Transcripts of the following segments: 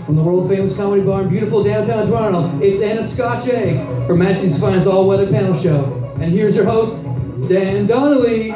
From the world-famous comedy bar in beautiful downtown Toronto, it's Anna Scotch Egg for Majesty's finest all-weather panel show. And here's your host, Dan Donnelly.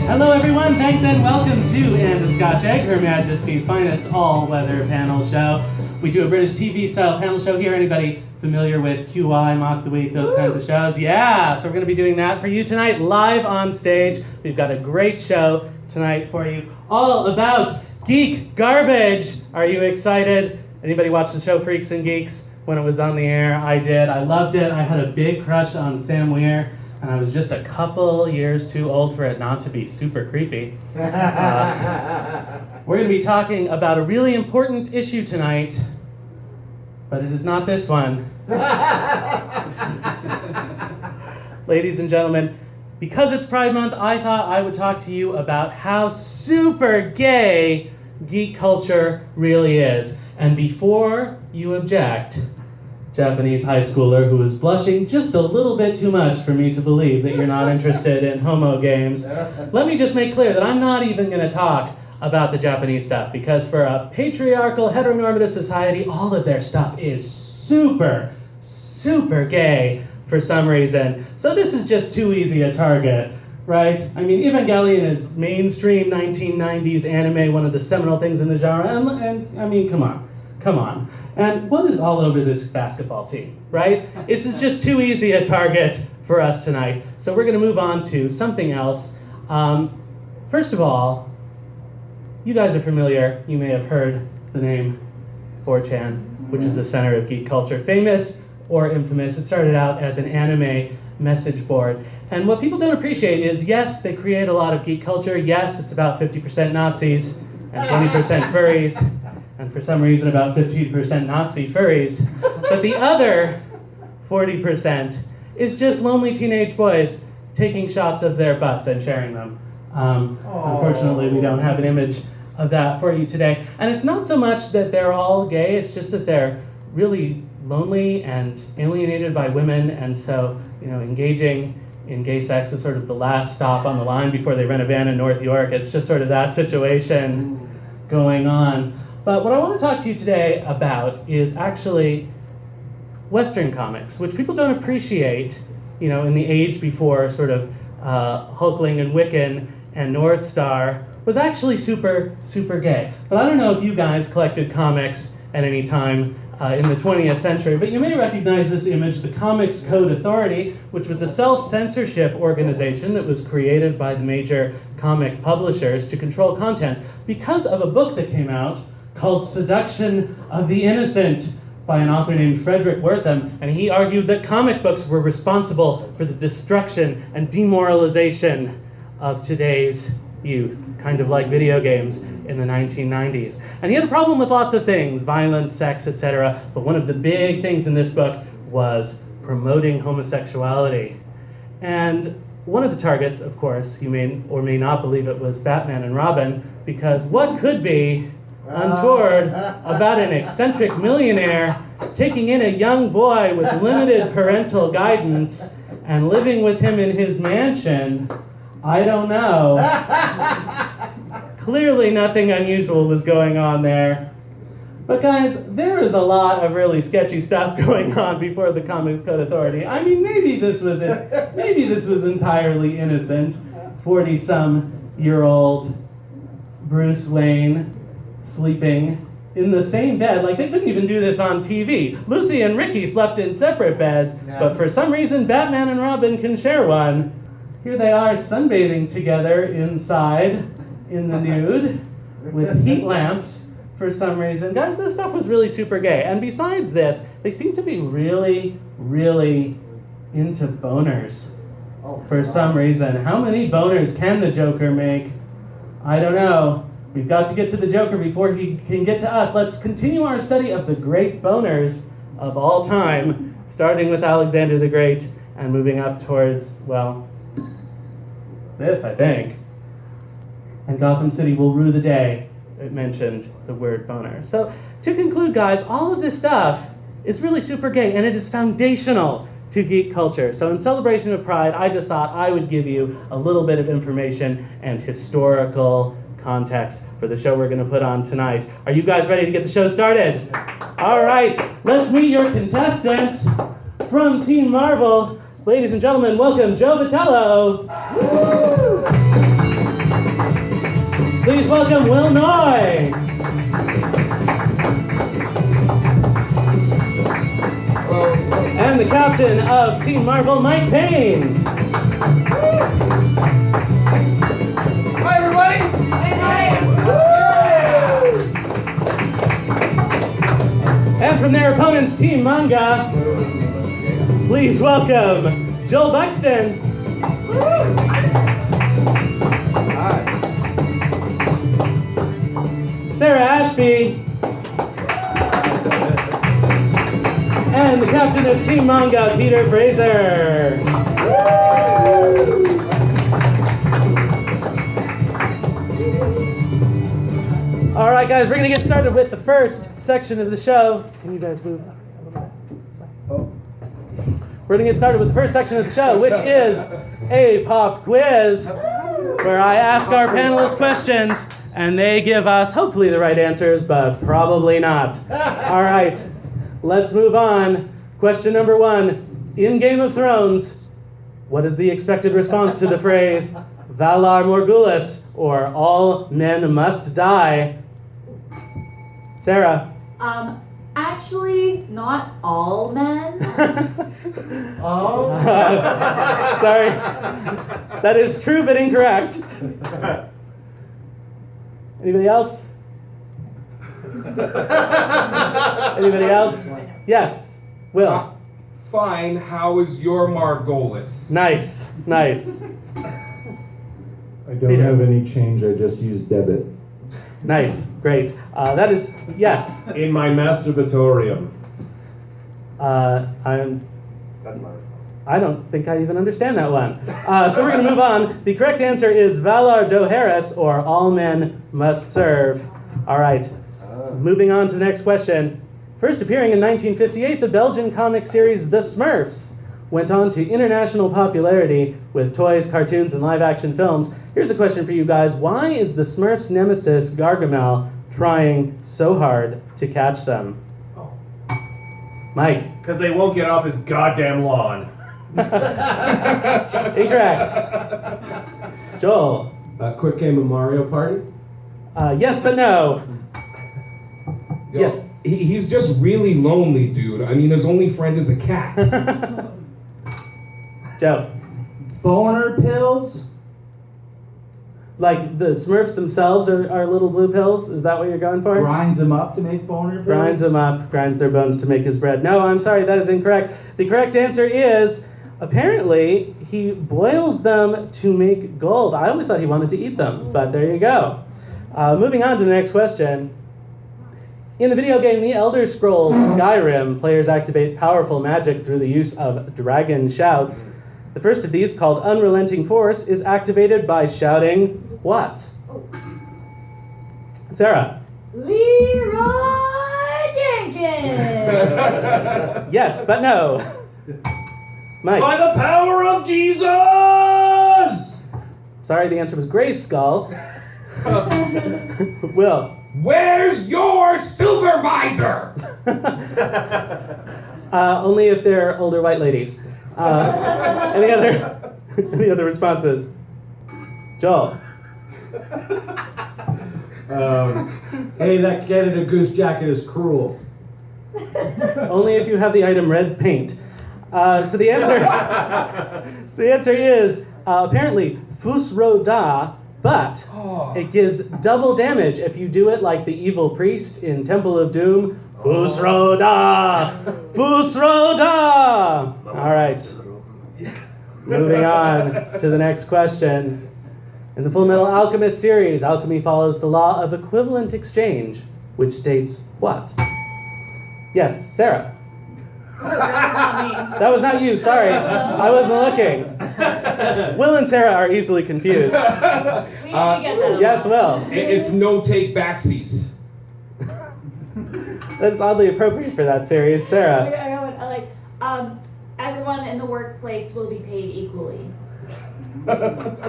Hello everyone, thanks and welcome to Anna Scotch Egg, Her Majesty's finest all-weather panel show. We do a British TV-style panel show here. Anybody familiar with QI, Mock the Week, those kinds of shows? Yeah, so we're going to be doing that for you tonight, live on stage. We've got a great show tonight for you, all about Geek Garbage. Are you excited? Anybody watch the show Freaks and Geeks when it was on the air? I did. I loved it. I had a big crush on Sam Weir, and I was just a couple years too old for it not to be super creepy. We're going to be talking about a really important issue tonight, but it is not this one. Ladies and gentlemen, because it's Pride Month, I thought I would talk to you about how super gay geek culture really is. And before you object, Japanese high schooler who is blushing just a little bit too much for me to believe that you're not interested in homo games, let me just make clear that I'm not even going to talk about the Japanese stuff, because for a patriarchal, heteronormative society, all of their stuff is super, super gay for some reason. So this is just too easy a target, right? I mean, Evangelion is mainstream 1990s anime, one of the seminal things in the genre, and I mean, come on. And what is all over this basketball team, right? This is just too easy a target for us tonight. So we're going to move on to something else. First of all, you guys are familiar, you may have heard the name 4chan, which is the center of geek culture. Famous or infamous, it started out as an anime message board. And what people don't appreciate is, yes, they create a lot of geek culture. Yes, it's about 50% Nazis and 20% furries, and for some reason about 15% Nazi furries. But the other 40% is just lonely teenage boys taking shots of their butts and sharing them. Unfortunately, we don't have an image of that for you today. And it's not so much that they're all gay, it's just that they're really lonely and alienated by women, and so, engaging in gay sex is sort of the last stop on the line before they rent a van in North York. It's just sort of that situation going on. But what I want to talk to you today about is actually Western comics, which people don't appreciate, in the age before sort of Hulkling and Wiccan and North Star was actually super, super gay. But I don't know if you guys collected comics at any time in the 20th century, but you may recognize this image, the Comics Code Authority, which was a self-censorship organization that was created by the major comic publishers to control content because of a book that came out called Seduction of the Innocent by an author named Frederick Wertham, and he argued that comic books were responsible for the destruction and demoralization of today's youth, kind of like video games in the 1990s. And he had a problem with lots of things, violence, sex, etc. But one of the big things in this book was promoting homosexuality. And one of the targets, of course, you may or may not believe it, was Batman and Robin, because what could be untoward about an eccentric millionaire taking in a young boy with limited parental guidance and living with him in his mansion? I don't know. Clearly nothing unusual was going on there. But guys, there is a lot of really sketchy stuff going on before the Comics Code Authority. I mean, maybe this was entirely innocent. 40-some-year-old Bruce Wayne sleeping in the same bed. Like, they couldn't even do this on TV. Lucy and Ricky slept in separate beds, but for some reason Batman and Robin can share one. Here they are sunbathing together inside in the nude with heat lamps for some reason. Guys, this stuff was really super gay. And besides this, they seem to be really, really into boners for some reason. How many boners can the Joker make? I don't know. We've got to get to the Joker before he can get to us. Let's continue our study of the great boners of all time, starting with Alexander the Great and moving up towards, well, this, I think. And Gotham City will rue the day it mentioned the word boner. So to conclude, guys, all of this stuff is really super gay, and it is foundational to to geek culture. So in celebration of Pride, I just thought I would give you a little bit of information and historical context for the show we're going to put on tonight. Are you guys ready to get the show started? All right, let's meet your contestants from Team Marvel. Ladies and gentlemen, welcome Joe Botelho. Please welcome Will Noye. And the captain of Team Marvel, Mike Payne. Hi, everybody. And from their opponents, Team Manga, please welcome Joel Buxton. Hi. Sarah Ashby. And the captain of Team Manga, Peter Fraser. All right, guys, we're going to get started with the first section of the show. Can you guys move up a little bit? Oh. We're going to get started with the first section of the show, which is a pop quiz, where I ask our panelists questions, and they give us, hopefully, the right answers, but probably not. All right, let's move on. Question number 1. In Game of Thrones, what is the expected response to the phrase, Valar Morghulis, or all men must die? Sarah. Actually, not all men. Oh. Sorry. That is true but incorrect. Anybody else? Anybody else? Yes. Will. Fine. How is your Margolis? Nice. Nice. I don't Peter. have any change, I just use debit. Nice. Great. That is, yes. In my masturbatorium. I don't think I even understand that one. So we're going to move on. The correct answer is Valar Dohaeris, or all men must serve. All right. Moving on to the next question. First appearing in 1958, the Belgian comic series The Smurfs went on to international popularity with toys, cartoons, and live-action films. Here's a question for you guys. Why is the Smurfs' nemesis, Gargamel, trying so hard to catch them? Mike. Because they won't get off his goddamn lawn. Incorrect. Joel. Quick game of Mario Party? Yes, but no. Yo, Yes. He's just really lonely, dude. I mean, his only friend is a cat. Joe. Boner pills? Like the Smurfs themselves are little blue pills? Is that what you're going for? Grinds them up to make boner pills? Grinds them up, grinds their bones to make his bread. No, I'm sorry, that is incorrect. The correct answer is, apparently, he boils them to make gold. I always thought he wanted to eat them, but there you go. Moving on to the next question. In the video game The Elder Scrolls Skyrim, players activate powerful magic through the use of dragon shouts. The first of these, called Unrelenting Force, is activated by shouting what? Sarah. Leroy Jenkins. Yes, but no. Mike. By the power of Jesus! Sorry, the answer was Grayskull. Will. Where's your supervisor? Only if they're older white ladies. Any other responses? Joel. Hey, that kid in a goose jacket is cruel. Only if you have the item red paint. So the answer is apparently Fusro Da, but it gives double damage if you do it like the evil priest in Temple of Doom. Fusro Da! Fusro Da! All right. Moving on to the next question. In the Full Metal Alchemist series, alchemy follows the law of equivalent exchange, which states what? Yes, Sarah. That was not you, sorry. I wasn't looking. Will and Sarah are easily confused. We need to get that. Yes, Will. It's no take backsies. That's oddly appropriate for that series. Sarah. I like, as a everyone in the workplace will be paid equally.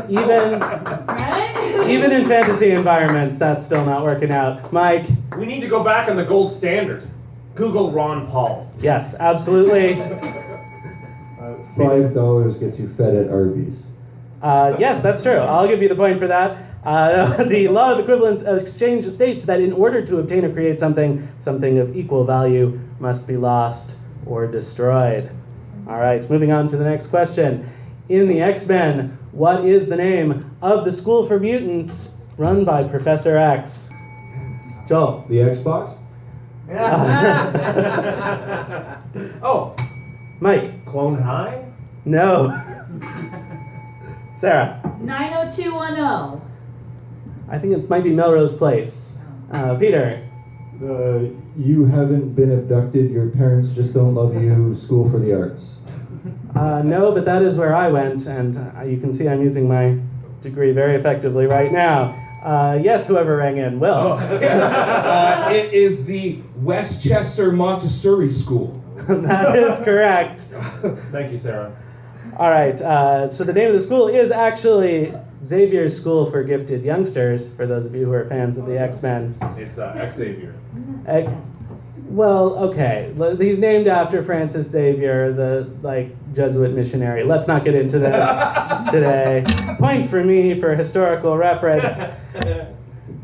Even Right? even in fantasy environments, that's still not working out. Mike, We need to go back on the gold standard. Google Ron Paul. yes, absolutely. $5 gets you fed at Arby's. Yes, that's true. I'll give you the point for that. The law of equivalence of exchange states that in order to obtain or create something of equal value must be lost or destroyed. All right, moving on to the next question. In the X-Men, what is the name of the school for mutants run by Professor X? Joel. The Xbox? Oh, Mike. Clone High? No. Sarah. 90210. I think it might be Melrose Place. Peter. You haven't been abducted, your parents just don't love you, School for the Arts. No, but that is where I went, and you can see I'm using my degree very effectively right now. Yes, whoever rang in. Will. It is the Westchester Montessori School. That is correct. Thank you, Sarah. All right, so the name of the school is actually Xavier's School for Gifted Youngsters, for those of you who are fans of the X-Men. It's Xavier. Well, okay. He's named after Francis Xavier, the Jesuit missionary. Let's not get into this today. Point for me for historical reference.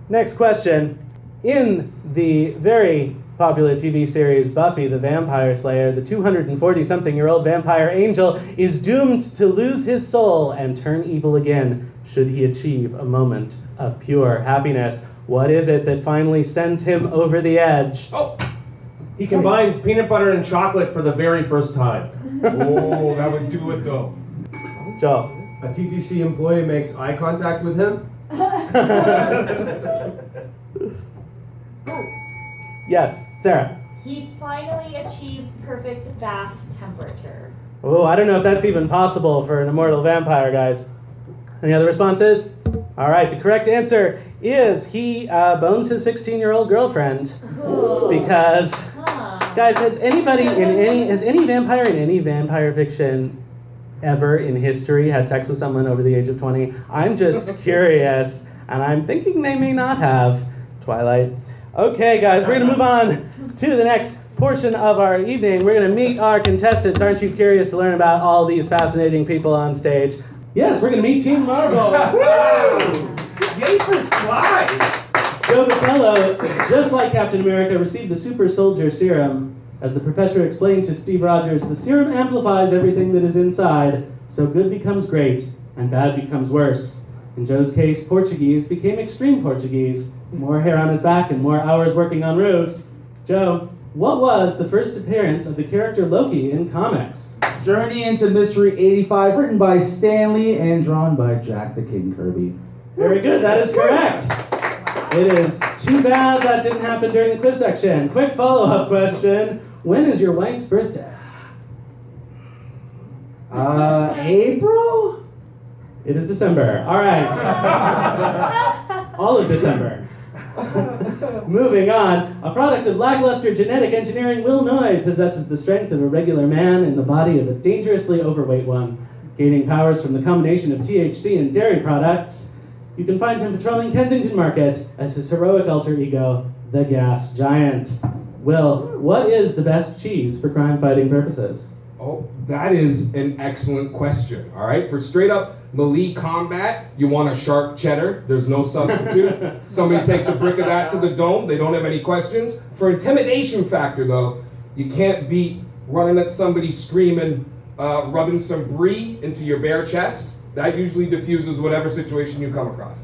Next question. In the very popular TV series Buffy the Vampire Slayer, the 240-something-year-old vampire angel is doomed to lose his soul and turn evil again should he achieve a moment of pure happiness. What is it that finally sends him over the edge? Oh, he combines peanut butter and chocolate for the very first time. Oh, that would do it though. Joel. A TTC employee makes eye contact with him? Yes, Sarah. He finally achieves perfect bath temperature. Oh, I don't know if that's even possible for an immortal vampire, guys. Any other responses? All right, the correct answer is he bones his 16-year-old girlfriend because, guys, has any vampire in any vampire fiction ever in history had sex with someone over the age of 20? I'm just curious, and I'm thinking they may not have. Twilight. Okay, guys, we're going to move on to the next portion of our evening. We're going to meet our contestants. Aren't you curious to learn about all these fascinating people on stage? Yes, we're going to meet Team Marvel. Yay for slides! Joe Botelho, just like Captain America, received the super soldier serum. As the professor explained to Steve Rogers, the serum amplifies everything that is inside, so good becomes great and bad becomes worse. In Joe's case, Portuguese became extreme Portuguese. More hair on his back and more hours working on roofs. Joe, what was the first appearance of the character Loki in comics? Journey into Mystery 85, written by Stan Lee and drawn by Jack the King Kirby. Very good, that is correct. It is too bad that didn't happen during the quiz section. Quick follow-up question. When is your wife's birthday? April? It is December. All right. All of December. Moving on. A product of lackluster genetic engineering, Will Noye possesses the strength of a regular man in the body of a dangerously overweight one. Gaining powers from the combination of THC and dairy products, you can find him patrolling Kensington Market as his heroic alter ego, the Gas Giant. Will, what is the best cheese for crime-fighting purposes? Oh, that is an excellent question. All right, for straight up melee combat, you want a sharp cheddar. There's no substitute. Somebody takes a brick of that to the dome. They don't have any questions. For intimidation factor, though, you can't beat running at somebody screaming, rubbing some brie into your bare chest. That usually diffuses whatever situation you come across.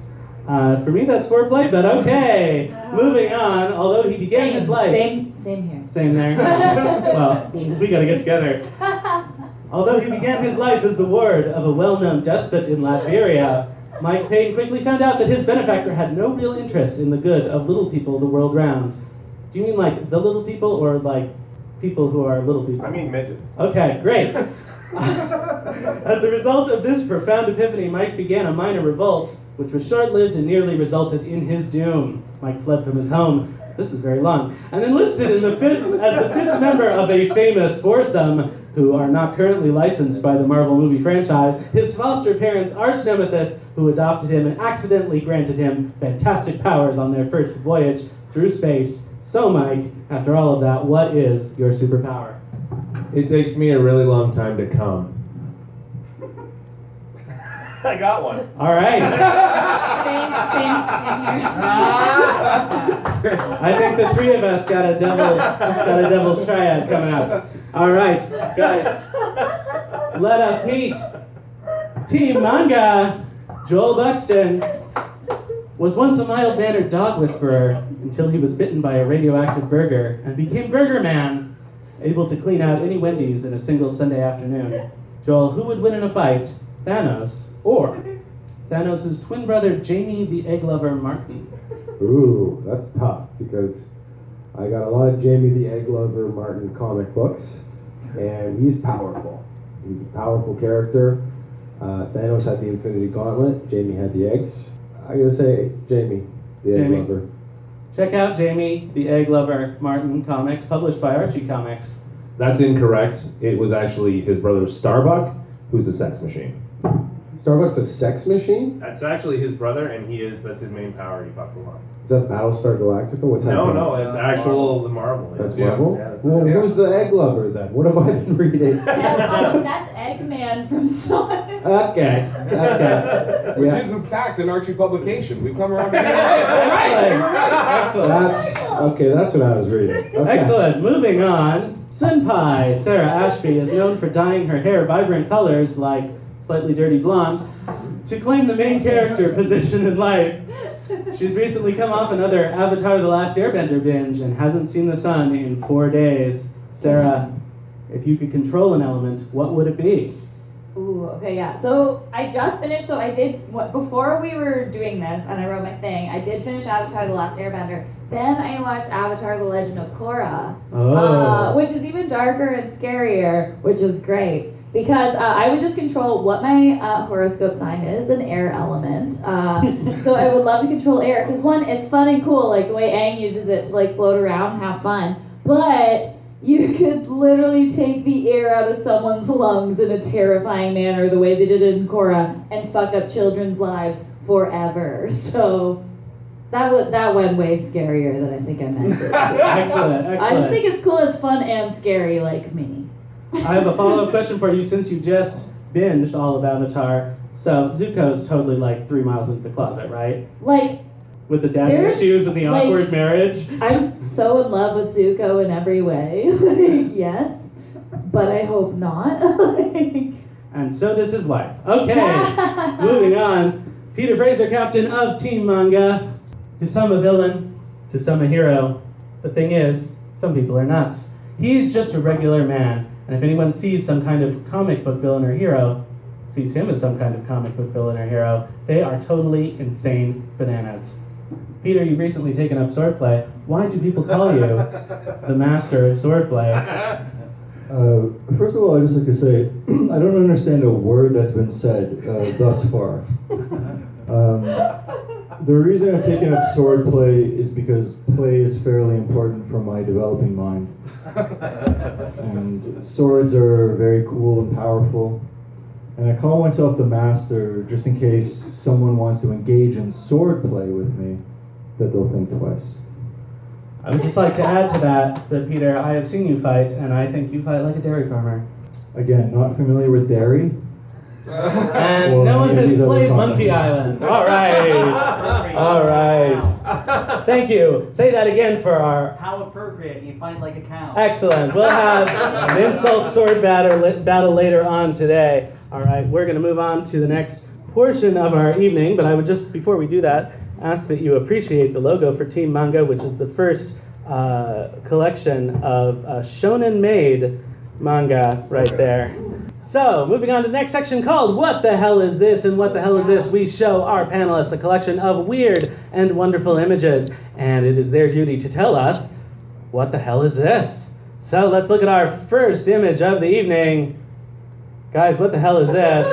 For me, that's foreplay, but okay. Moving on, although he began his life... Same here. Same there. Well, we gotta get together. Although he began his life as the ward of a well-known despot in Latveria, Mike Payne quickly found out that his benefactor had no real interest in the good of little people the world round. Do you mean like the little people, or like people who are little people? I mean midgets. Okay, great. As a result of this profound epiphany, Mike began a minor revolt, which was short-lived and nearly resulted in his doom. Mike fled from his home, this is very long, and enlisted as the fifth member of a famous foursome, who are not currently licensed by the Marvel movie franchise, his foster parents' arch nemesis, who adopted him and accidentally granted him fantastic powers on their first voyage through space. So, Mike, after all of that, what is your superpower? It takes me a really long time to come. I got one. All right. Same here. I think the three of us got a devil's triad coming up. All right, guys, let us meet Team Manga. Joel Buxton was once a mild-mannered dog whisperer until he was bitten by a radioactive burger and became Burger Man, able to clean out any Wendy's in a single Sunday afternoon. Joel, who would win in a fight, Thanos or Thanos' twin brother Jamie the Egg Lover Martin? Ooh, that's tough because I got a lot of Jamie the Egg Lover Martin comic books, and he's powerful. He's a powerful character. Thanos had the Infinity Gauntlet. Jamie had the eggs. I gotta say, Jamie the Egg Lover. Check out Jamie the Egg Lover Martin comics, published by Archie Comics. That's incorrect. It was actually his brother Starbuck, who's a sex machine. Starbuck's a sex machine? That's actually his brother, and that's his main power. He fucks a lot. Is that Battlestar Galactica? What's happening? No, it's actual Marvel. That's Yeah. Marvel? Yeah, that's Well, it. who's the Egg Lover then? What have I been reading? That's Eggman from Sonic. Okay. Which Yeah. is in fact an Archie publication. We come around to Excellent. That's what I was reading. Okay. Excellent. Moving on. Senpai Sarah Ashby is known for dyeing her hair vibrant colors like slightly dirty blonde to claim the main character position in life. She's recently come off another Avatar The Last Airbender binge and hasn't seen the sun in 4 days. Sarah, if you could control an element, what would it be? Ooh, okay, yeah. So I just finished, before we were doing this, and I wrote my thing, I did finish Avatar The Last Airbender. Then I watched Avatar The Legend of Korra, which is even darker and scarier, which is great. Because I would just control what my horoscope sign is, an air element. So I would love to control air, because one, it's fun and cool, like the way Aang uses it to like float around and have fun. But you could literally take the air out of someone's lungs in a terrifying manner, the way they did it in Korra, and fuck up children's lives forever. So that went way scarier than I think I meant it. Excellent. I just think it's cool, it's fun and scary like me. I have a follow-up question for you since you just binged all of Avatar. So Zuko's totally like 3 miles into the closet, right? Like, With the daddy there's, issues and the like, awkward marriage. I'm so in love with Zuko in every way. Like, yes, but I hope not. And so does his wife. Okay, moving on. Peter Fraser, captain of Team Manga. To some a villain, to some a hero. The thing is, some people are nuts. He's just a regular man. And if anyone sees some kind of comic book villain or hero, sees him as some kind of comic book villain or hero, they are totally insane bananas. Peter, you've recently taken up swordplay. Why do people call you the master of swordplay? First of all, I'd just like to say, I don't understand a word that's been said thus far. The reason I've taken up swordplay is because play is fairly important for my developing mind. And swords are very cool and powerful. And I call myself the master just in case someone wants to engage in swordplay with me, that they'll think twice. I would just like to add to that, Peter, I have seen you fight, and I think you fight like a dairy farmer. Again, not familiar with dairy. And Well, no one any of has these other played comments. Monkey Island. All right. All right. Thank you. Say that again for our... How appropriate, you fight like a cow. Excellent. We'll have an insult sword battle later on today. All right, we're going to move on to the next portion of our evening, but I would just, before we do that, ask that you appreciate the logo for Team Manga, which is the first collection of shonen-made manga right there. So, moving on to the next section called What the Hell is This? And What the Hell is This? We show our panelists a collection of weird and wonderful images, and it is their duty to tell us, what the hell is this? So, let's look at our first image of the evening. Guys, what the hell is this?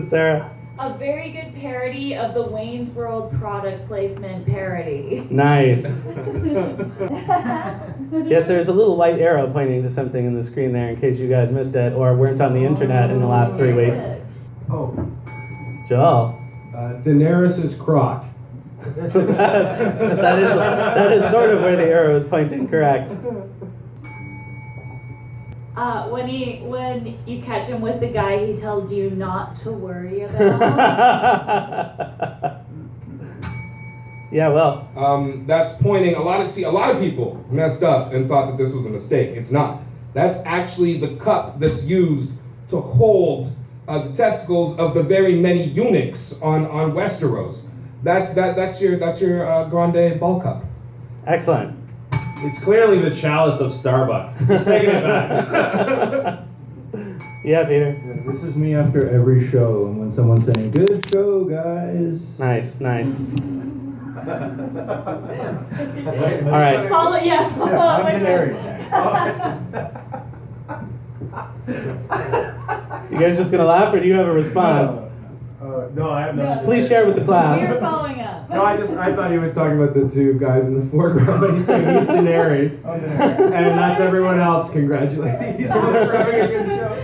Sarah? A very good parody of the Wayne's World product placement parody. Nice. Yes, there's a little white arrow pointing to something in the screen there in case you guys missed it or weren't on the internet in the last 3 weeks. Oh, Joel. Daenerys' crotch. that is sort of where the arrow is pointing, correct. When you catch him with the guy he tells you not to worry about. Yeah, well. That's pointing a lot of people messed up and thought that this was a mistake. It's not. That's actually the cup that's used to hold the testicles of the very many eunuchs on Westeros. That's your grande ball cup. Excellent. It's clearly the chalice of Starbuck. Just taking it back. Yeah, Peter. Yeah, this is me after every show, and when someone's saying, "Good show, guys." Nice. All right. Follow, yeah. I'm You guys just gonna laugh, or do you have a response? No, I have no. Please share with the class. We're following up. No, I thought he was talking about the two guys in the foreground, but he's saying he's Daenerys, and that's everyone else congratulating each other for having a good show.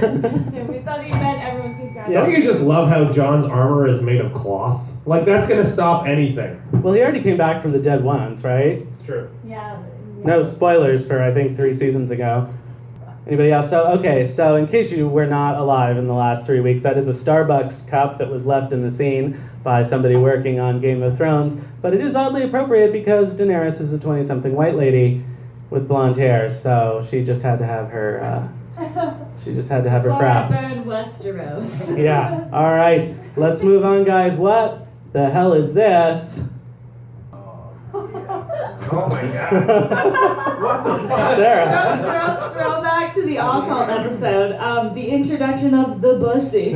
Yeah, we thought he meant everyone's congratulating. Don't you just love how John's armor is made of cloth? Like, that's gonna stop anything. Well, he already came back from the dead ones, right? It's true. Yeah. No spoilers for, I think, 3 seasons ago. Anybody else? So in case you were not alive in the last 3 weeks, that is a Starbucks cup that was left in the scene by somebody working on Game of Thrones. But it is oddly appropriate because Daenerys is a 20-something white lady with blonde hair, so she just had to have her. frap. Burn Westeros. Yeah. All right. Let's move on, guys. What the hell is this? Oh my god. What the fuck? Sarah. Throw back to the occult episode. The introduction of the bussy.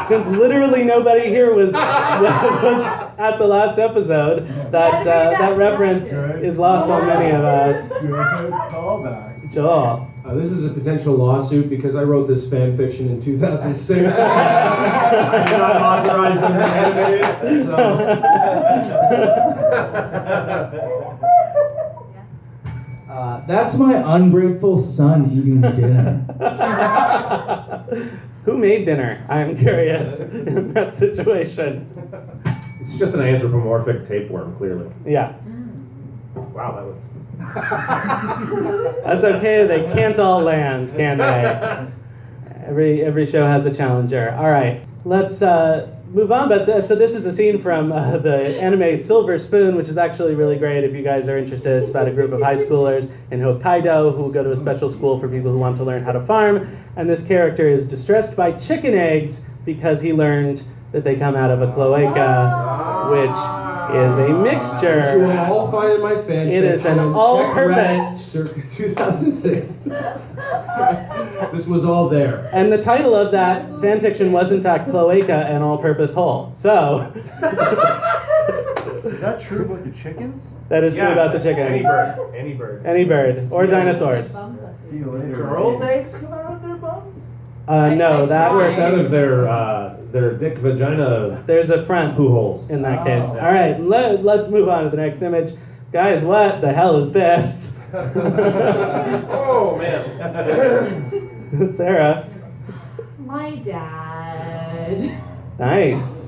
since literally nobody here was at the last episode, that reference is lost on many of us. Good callback. Joel. This is a potential lawsuit because I wrote this fan fiction in 2006. I did not authorize them to animate it, so. That's my ungrateful son eating dinner. Who made dinner? I'm curious in that situation. It's just an anthropomorphic tapeworm, clearly. Yeah. Wow, that was. That's okay. They can't all land, can they? Every show has a challenger. All right, let's move on. But so this is a scene from the anime Silver Spoon, which is actually really great if you guys are interested. It's about a group of high schoolers in Hokkaido who go to a special school for people who want to learn how to farm. And this character is distressed by chicken eggs because he learned that they come out of a cloaca, which is a mixture. Which you will all find in my fan It is an fiction. all-purpose. Circa 2006. This was all there. And the title of that fanfiction was, in fact, Cloaca, an all-purpose hole. So, Is that true about the chickens? that is true about the chickens. Any bird. Any bird. Any bird. Or dinosaurs. See you later. Girls' eggs come out of their bums? No, that It's out works. of their dick vagina There's a front poo holes. in that case. All right, let's move on to the next image. Guys, what the hell is this? Oh man. Sarah. My dad. Nice.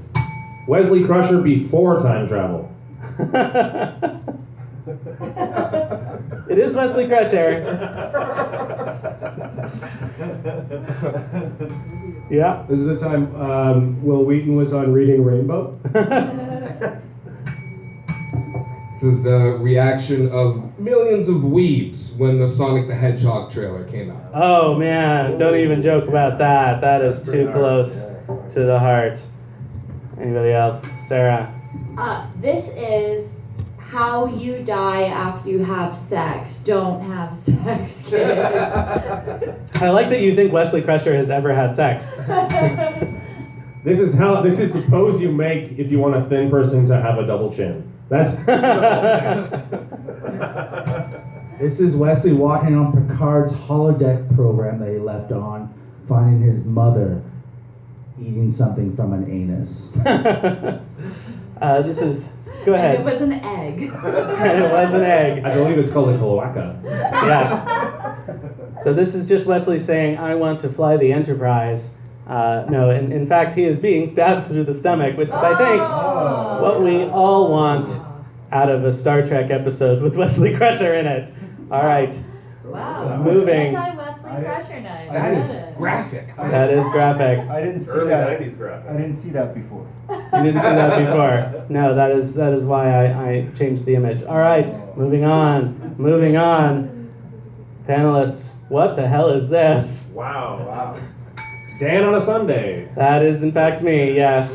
Wesley Crusher before time travel. It is Wesley Crusher. Yeah. This is the time Will Wheaton was on Reading Rainbow. This is the reaction of millions of weebs when the Sonic the Hedgehog trailer came out. Oh man, don't even joke about that. That is too close to the heart. Anybody else? Sarah. This is how you die after you have sex. Don't have sex, kids. I like that you think Wesley Crusher has ever had sex. This is the pose you make if you want a thin person to have a double chin. That's This is Wesley walking on Picard's holodeck program that he left on, finding his mother. eating something from an anus. This is. Go ahead. And it was an egg. And it was an egg. I believe it's called a cloaca. Yes. So this is just Wesley saying, I want to fly the Enterprise. No, in fact, he is being stabbed through the stomach, which is, I think, what we all want out of a Star Trek episode with Wesley Crusher in it. All right. Wow. Moving. Anti-Wesley Crusher night. That is graphic. That is graphic. I didn't see Early that. 90s graphic. I didn't see that before. You didn't see that before. No, that is why I changed the image. All right, moving on. Panelists, what the hell is this? Wow. Dan on a Sunday. That is, in fact, me, yes.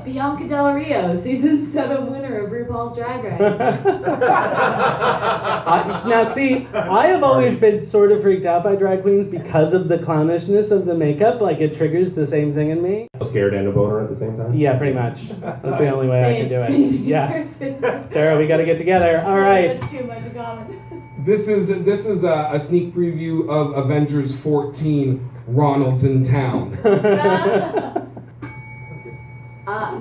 Bianca Del Rio, season 7 winner of RuPaul's Drag Race. Now, see, I have always been sort of freaked out by drag queens because of the clownishness of the makeup. Like, it triggers the same thing in me. Scared and a boner at the same time? Yeah, pretty much. That's the only way I can do it. Yeah. Same. Sarah, we got to get together. All right. That's too much in common. This is a sneak preview of Avengers 14, Ronald's in Town.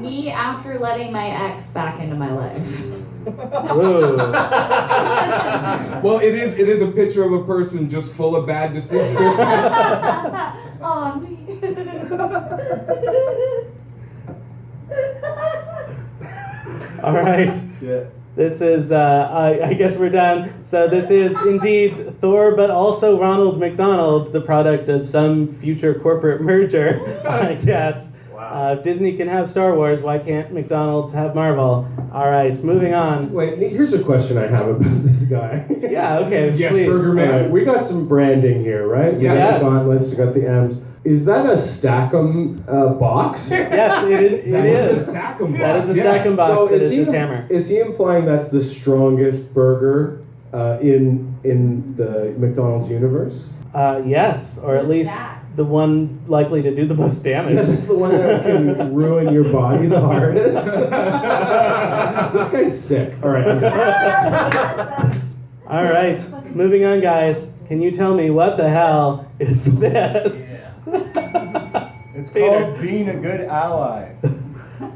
Me after letting my ex back into my life. Ooh. Well, it is a picture of a person just full of bad decisions. Oh, me. All right. This is, I guess we're done. So this is indeed Thor, but also Ronald McDonald, the product of some future corporate merger, I guess. Wow. If Disney can have Star Wars, why can't McDonald's have Marvel? All right, moving on. Wait, here's a question I have about this guy. Yeah, okay, Yes, please. Burger Man. Alright, we got some branding here, right? We got Yes. the gauntlets, we got the M's. Is that a Stack'em box? Yes, it That is. is a Stack'em box. That is a yeah. Stack'em box. So It is his hammer. Is he implying that's the strongest burger in the McDonald's universe? Yes, or at least the one likely to do the most damage. Yeah, just the one that can ruin your body the hardest. This guy's sick. All right. All right, moving on, guys. Can you tell me what the hell is this? It's called being a good ally.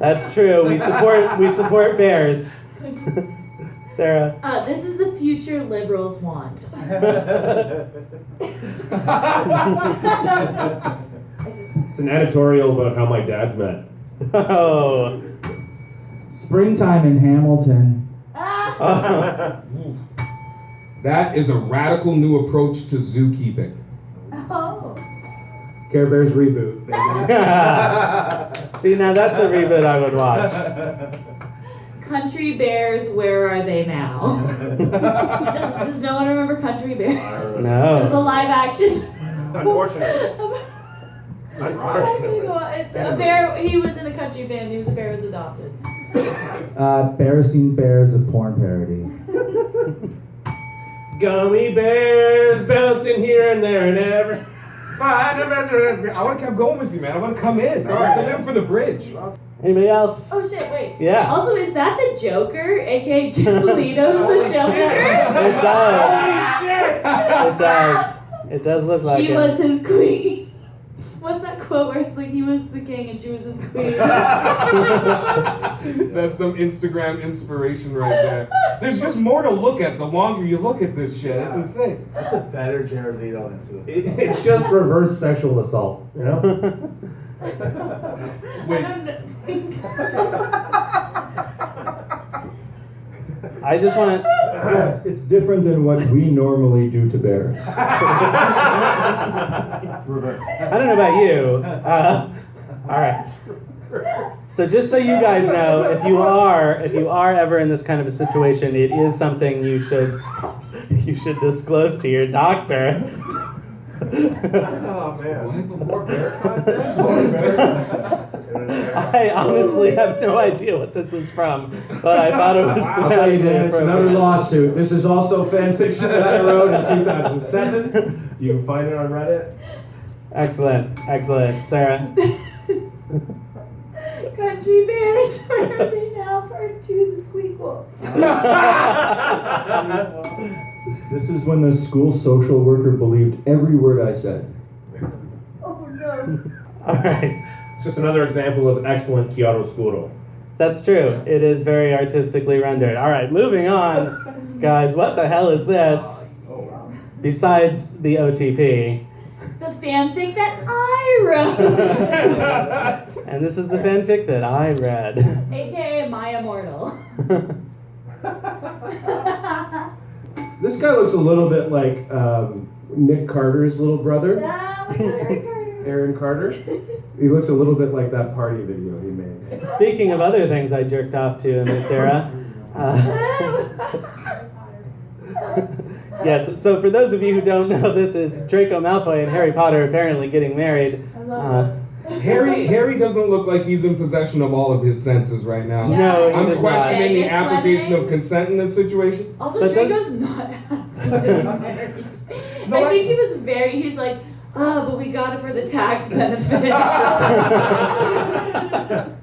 That's true. We support bears. Sarah. This is the future liberals want. It's an editorial about how my dad's met. Oh. Springtime in Hamilton. That is a radical new approach to zookeeping. Oh. Care Bears reboot. See, now that's a reboot I would watch. Country Bears, where are they now? Does no one remember Country Bears? It was a No. live action. Unfortunately. A bear. He was in a country band. The bear was adopted. Bearstein Bears, a porn parody. Gummy bears bouncing here and there and every. I would have kept going with you, man. I would have come in. Come in for the bridge. Anybody else? Oh shit! Wait. Yeah. Also, is that the Joker, aka Jim Polito's the Joker? It does. It does. It does look like She it. was his queen. What's that quote where it's like he was the king and she was his queen? That's some Instagram inspiration right there. There's just more to look at the longer you look at this shit. It's insane. That's a better Jared Leto than Suicide. It's just reverse sexual assault, you know? Wait. I don't think so. I just want to. It's different than what we normally do to bears. Reverse. I don't know about you. All right. So just so you guys know, if you are ever in this kind of a situation, it is something you should disclose to your doctor. Oh man. More bear content? I honestly have no idea what this is from, but I thought it was I'll tell you, Dan, it's another appropriate. lawsuit. This is also fan fiction that I wrote in 2007. You can find it on Reddit. Excellent. Sarah. Country Bears, where are they now? Part 2, the Squeakquel. This is when the school social worker believed every word I said. Oh All right. It's just another example of excellent chiaroscuro. That's true. It is very artistically rendered. All right, moving on. Guys, what the hell is this? Besides the OTP. The fanfic that I wrote. And this is the fanfic that I read. AKA My Immortal. This guy looks a little bit like Nick Carter's little brother, Oh my god, Aaron Carter. Aaron Carter. He looks a little bit like that party video he made. Speaking of other things I jerked off to in this era. Yes, so for those of you who don't know, this is Draco Malfoy and Harry Potter apparently getting married. I love it. Harry doesn't look like he's in possession of all of his senses right now. Yeah. No, he I'm does questioning the Vegas application wedding. of consent in this situation. Also, But Draco's not happy to be married. I think he was he's like, but we got it for the tax benefit.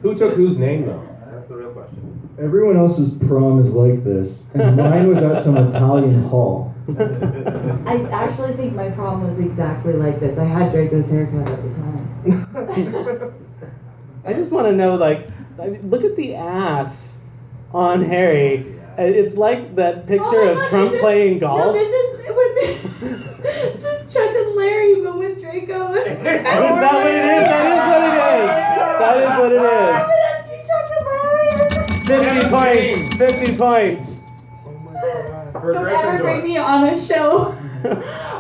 Who took whose name, though? That's the real question. Everyone else's prom is like this, and mine was at some Italian hall. I actually think my prom was exactly like this. I had Draco's haircut at the time. I just want to know, look at the ass on Harry. It's like that picture Oh my of God, Trump this is- playing golf. No, this is Chuck and Larry, but with Draco. Oh, is that what it is? That is what it is. That is what it is. 50 points. 50 points. Don't ever bring me on a show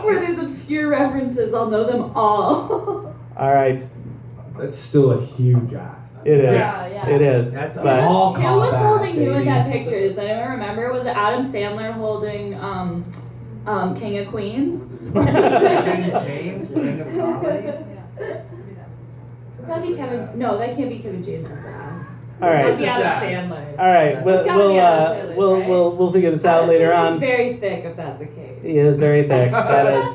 where there's obscure references. I'll know them all. All right. That's still a huge ass. It is. Yeah. It is. That's but all Who was callbacks, holding who in baby. that picture? Does anyone remember? Was it Adam Sandler holding King of Queens? James, King of Comedy. It's gotta be Kevin. No, that can't be Kevin James' ass. all right. It's Adam Sandler. All right. We'll It's gotta be Adam Sandler, right? we'll figure this out later He's on. very thick, if that's the case. He is very thick. That is.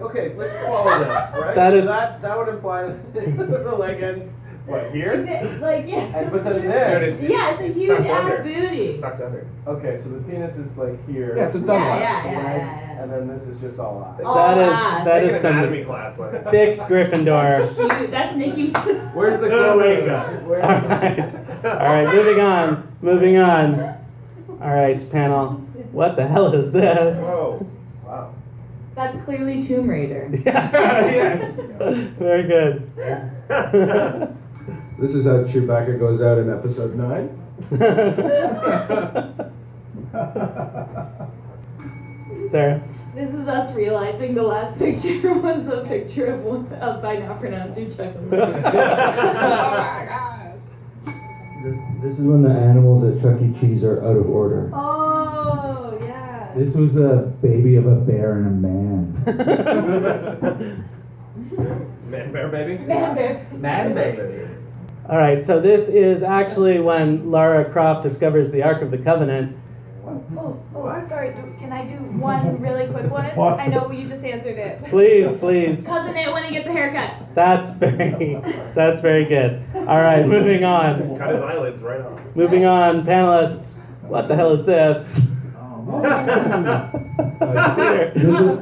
Okay, let's follow this, right? That is- So that would imply that the leg ends, what, here? Like, yeah. And but then this. Yeah, it's a huge tucked ass under. booty. Tucked under. Okay, so the penis is like here. Yeah, it's a Yeah, dumb yeah, one. yeah. And then this is just all eyes. All That ass. is that is some anatomy class, but thick Gryffindor. Cute. That's Nikki. Where's the clothing guy? Where's All right. All right. Moving on. All right, panel. What the hell is this? whoa, wow. That's clearly Tomb Raider. Yes. Very good. This is how Chewbacca goes out in episode 9. Sarah. This is us realizing the last picture was a picture of one of by now pronouncing Chuck and Larry. This is when the animals at Chuck E. Cheese are out of order. Oh, yeah. This was a baby of a bear and a man. Man bear baby? Man bear. Man baby. All right. So this is actually when Lara Croft discovers the Ark of the Covenant. Oh, sorry. Can I do one really quick one? I know you just answered it. Please. Cousin It when he gets a haircut. That's very good. All right. Moving on. Cut his eyelids right off. Moving on, panelists. What the hell is this?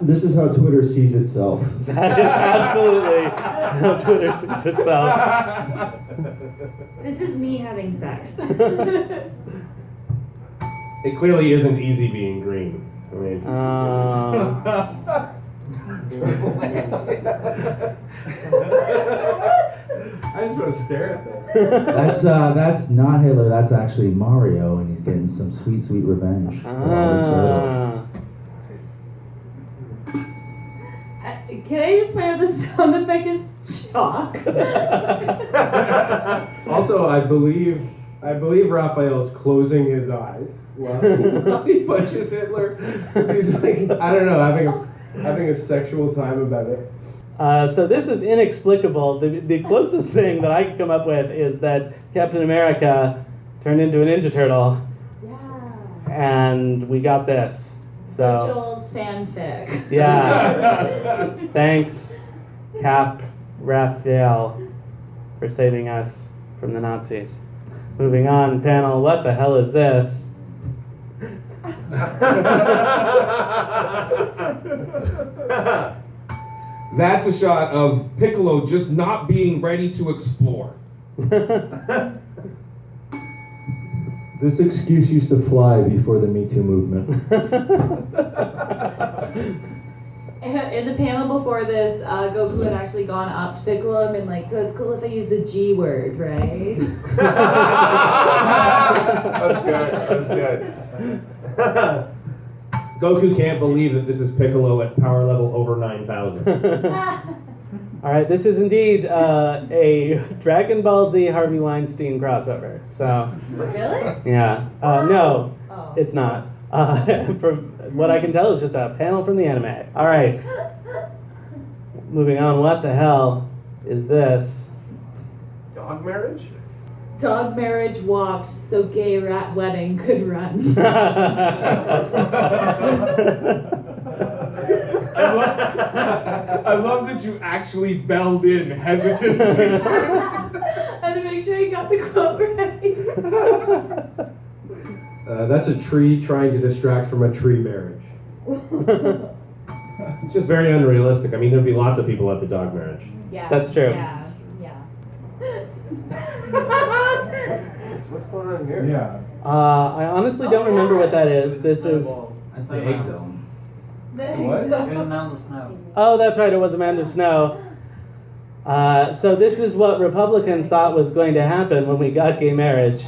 This is how Twitter sees itself. That is absolutely how Twitter sees itself. This is me having sex. It clearly isn't easy being green. I mean, I just want to stare at that. That's not Hitler. That's actually Mario, and he's getting some sweet, sweet revenge. For all the turtles. Can I just point out the sound effect is chalk? Also, I believe Raphael is closing his eyes while he punches Hitler. 'Cause he's like, I don't know, having a sexual time about it. So this is inexplicable. The closest thing that I can come up with is that Captain America turned into a Ninja Turtle, Yeah. and we got this. So Joel's fanfic. yeah, thanks, Cap Raphael, for saving us from the Nazis. Moving on, panel. What the hell is this? That's a shot of Piccolo just not being ready to explore. This excuse used to fly before the Me Too movement. In the panel before this, Goku had actually gone up to Piccolo and been like, so it's cool if I use the G word, right? That's good. Goku can't believe that this is Piccolo at power level over 9,000. All right, this is indeed a Dragon Ball Z Harvey Weinstein crossover. So, Really? yeah. No, Oh. it's not. From what I can tell, it's just a panel from the anime. All right. Moving on. What the hell is this? Dog marriage? Dog marriage walked so gay rat wedding could run. I love that you actually belled in hesitantly. I had to make sure you got the quote right. That's a tree trying to distract from a tree marriage. It's just very unrealistic. I mean, there'd be lots of people at the dog marriage. Yeah. That's true. Yeah. What's going on here? Yeah. I honestly don't remember what that is. This is. That's the egg zone. What? In a mound of snow. Oh, that's right. It was a mound of snow. So this is what Republicans thought was going to happen when we got gay marriage.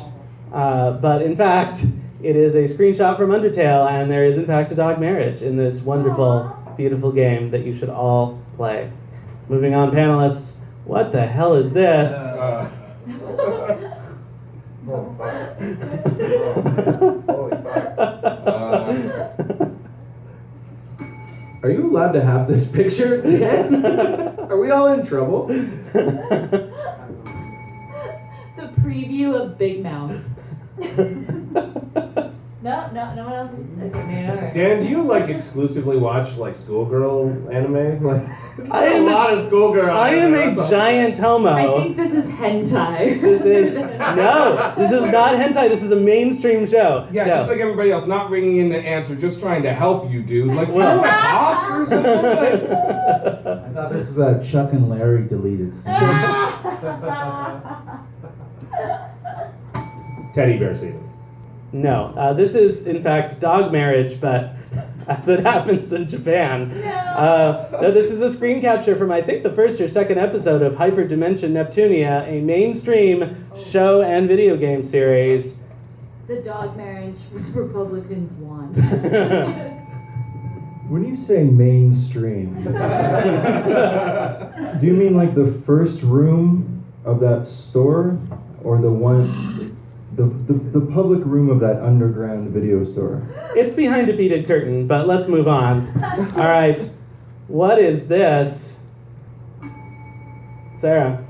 But in fact, it is a screenshot from Undertale, and there is in fact a dog marriage in this wonderful, beautiful game that you should all play. Moving on, panelists. What the hell is this? Holy fuck. Are you allowed to have this picture, Dan? Are we all in trouble? The preview of Big Mouth. No one else. Okay, all right. Dan, do you like exclusively watch like schoolgirl anime? Like, I am a lot of schoolgirl. I am anime, a that's all. giant Tomo. I think this is hentai. This is no. This is not hentai. This is a mainstream show. Yeah, Joe. just like everybody else, not ringing in the answer, just trying to help you, dude. Like, do you Well- want to talk or something? Like, I thought this was a Chuck and Larry deleted scene. Teddy bear season. No, this is in fact dog marriage, but as it happens in Japan. No, this is a screen capture from I think the first or second episode of Hyperdimension Neptunia, a mainstream show and video game series. The dog marriage Republicans want. When you say mainstream, do you mean like the first room of that store, or the one, the public room of that underground video store? It's behind a beaded curtain, but let's move on. All right, what is this? Sarah.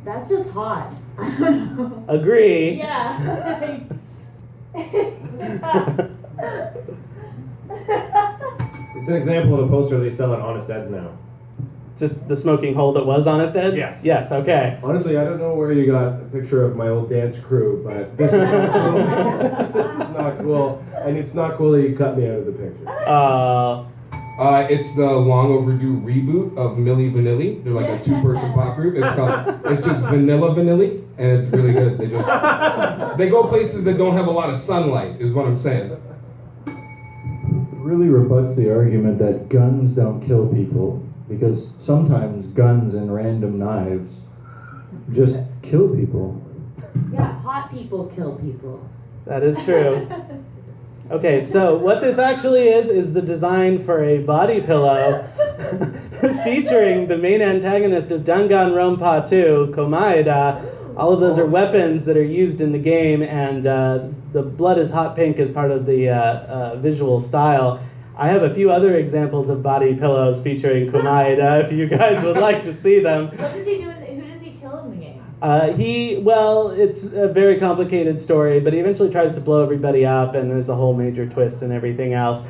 That's just hot. I don't know. Agree. Yeah. It's an example of a poster they sell at Honest Ed's now. Just the smoking hole that was Honest Ed's? Yes. Yes, okay. Honestly, I don't know where you got a picture of my old dance crew, but this is not cool. This is not cool, and it's not cool that you cut me out of the picture. It's the long overdue reboot of Milli Vanilli. They're like a two-person pop group. It's just Vanilla Vanilli, and it's really good. They go places that don't have a lot of sunlight, is what I'm saying. It really rebuts the argument that guns don't kill people, because sometimes guns and random knives just kill people. Yeah, hot people kill people. That is true. Okay, so what this actually is the design for a body pillow featuring the main antagonist of Danganronpa 2, Komaeda. All of those are weapons that are used in the game, and the blood is hot pink as part of the visual style. I have a few other examples of body pillows featuring Komaeda if you guys would like to see them. What does he do? Who does he kill in the game? It's a very complicated story, but he eventually tries to blow everybody up, and there's a whole major twist and everything else.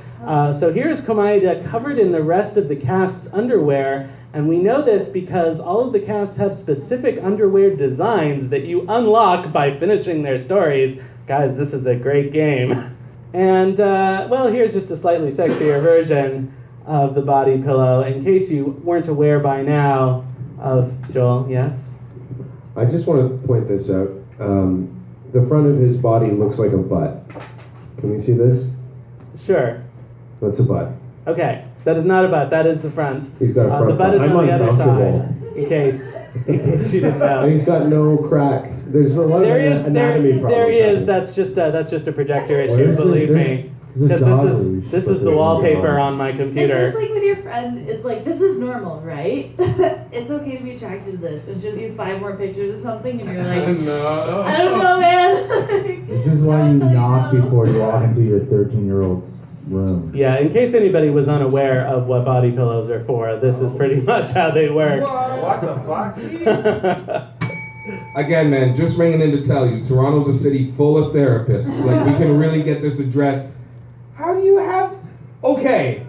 So here's Komaeda covered in the rest of the cast's underwear, and we know this because all of the casts have specific underwear designs that you unlock by finishing their stories. Guys, this is a great game. And, here's just a slightly sexier version. of the body pillow. In case you weren't aware by now of Joel, yes? I just want to point this out. The front of his body looks like a butt. Can we see this? Sure. That's a butt. Okay, that is not a butt. That is the front. He's got a front the butt is butt. on I'm the other uncomfortable. side. In case you didn't know. And he's got no crack. There's a lot of anatomy problems. There is. happening. That's just a projector What issue. is it? Believe There's- me. there's a Because dog this leash, is but the there's no wallpaper dog. on my computer. It's like when your friend is like, this is normal, right? It's okay to be attracted to this. It shows you 5 more pictures of something and you're like, I don't know, man. This is why you knock before you walk into your 13-year-old's room. Yeah, in case anybody was unaware of what body pillows are for, this is pretty much how they work. What the fuck? Again, man, just ringing in to tell you, Toronto's a city full of therapists. Like, we can really get this addressed. How do you have... Okay.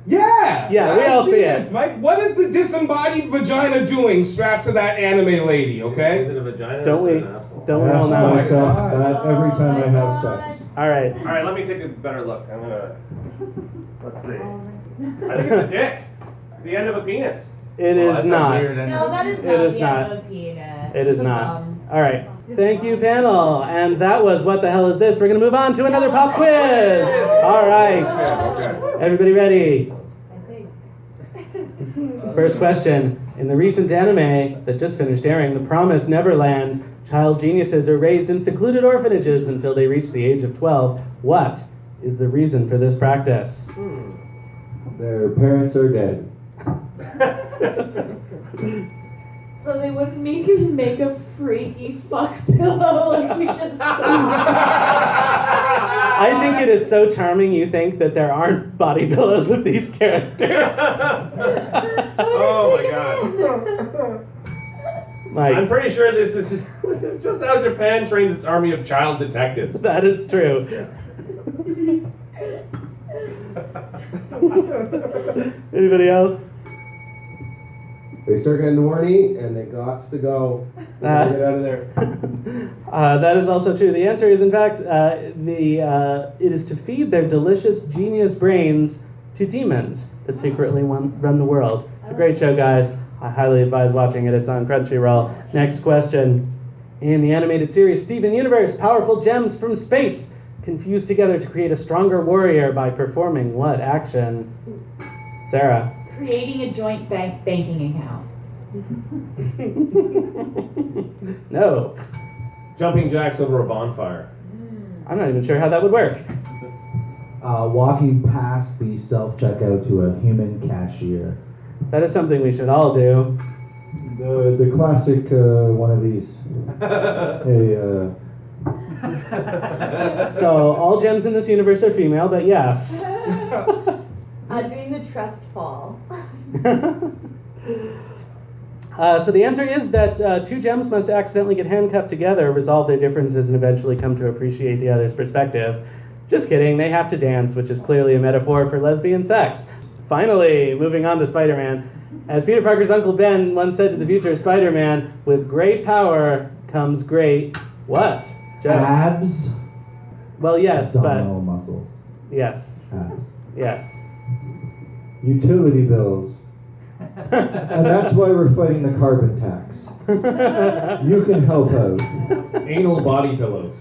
Yeah! Yeah, we I all see this, it. Mike. What is the disembodied vagina doing strapped to that anime lady, okay? Is it a vagina? Don't or we? is it an asshole? Don't we I all ask know? myself that every time I have sex. All right. All right, let me take a better look. I'm gonna. Let's see. I think it's a dick. It's the end of a penis. It is not. No, that is It not is the not. end of a penis. It is It's a not. thumb. All right. Thank you, panel. And that was What the Hell Is This? We're going to move on to another pop quiz. All right. Everybody ready? First question. In the recent anime that just finished airing, The Promised Neverland, child geniuses are raised in secluded orphanages until they reach the age of 12. What is the reason for this practice? Their parents are dead. So they wouldn't make a freaky fuck pillow like we just saw. I think it is so charming you think that there aren't body pillows of these characters. Oh my god. Mike, I'm pretty sure this is just how Japan trains its army of child detectives. that is true. Anybody else? They start getting horny and they got to go. They gotta get out of there. That is also true. The answer is, in fact, it is to feed their delicious, genius brains to demons that secretly run the world. It's a great show, guys. I highly advise watching it. It's on Crunchyroll. Next question. In the animated series Steven Universe, powerful gems from space confused together to create a stronger warrior by performing what action? Sarah. Creating a joint banking account. No. Jumping jacks over a bonfire. I'm not even sure how that would work. Walking past the self-checkout to a human cashier. That is something we should all do. The classic one of these. So all gems in this universe are female, but yes. Doing the trust fall. So the answer is that 2 gems must accidentally get handcuffed together, resolve their differences, and eventually come to appreciate the other's perspective. Just kidding, they have to dance, which is clearly a metaphor for lesbian sex. Finally, moving on to Spider-Man. As Peter Parker's Uncle Ben once said to the future Spider-Man, with great power comes great... what? Joe? Abs. Well, yes, Abdominal but... muscles. Yes. Abs. Yes. Utility bills. And that's why we're fighting the carbon tax. You can help out. Anal body pillows.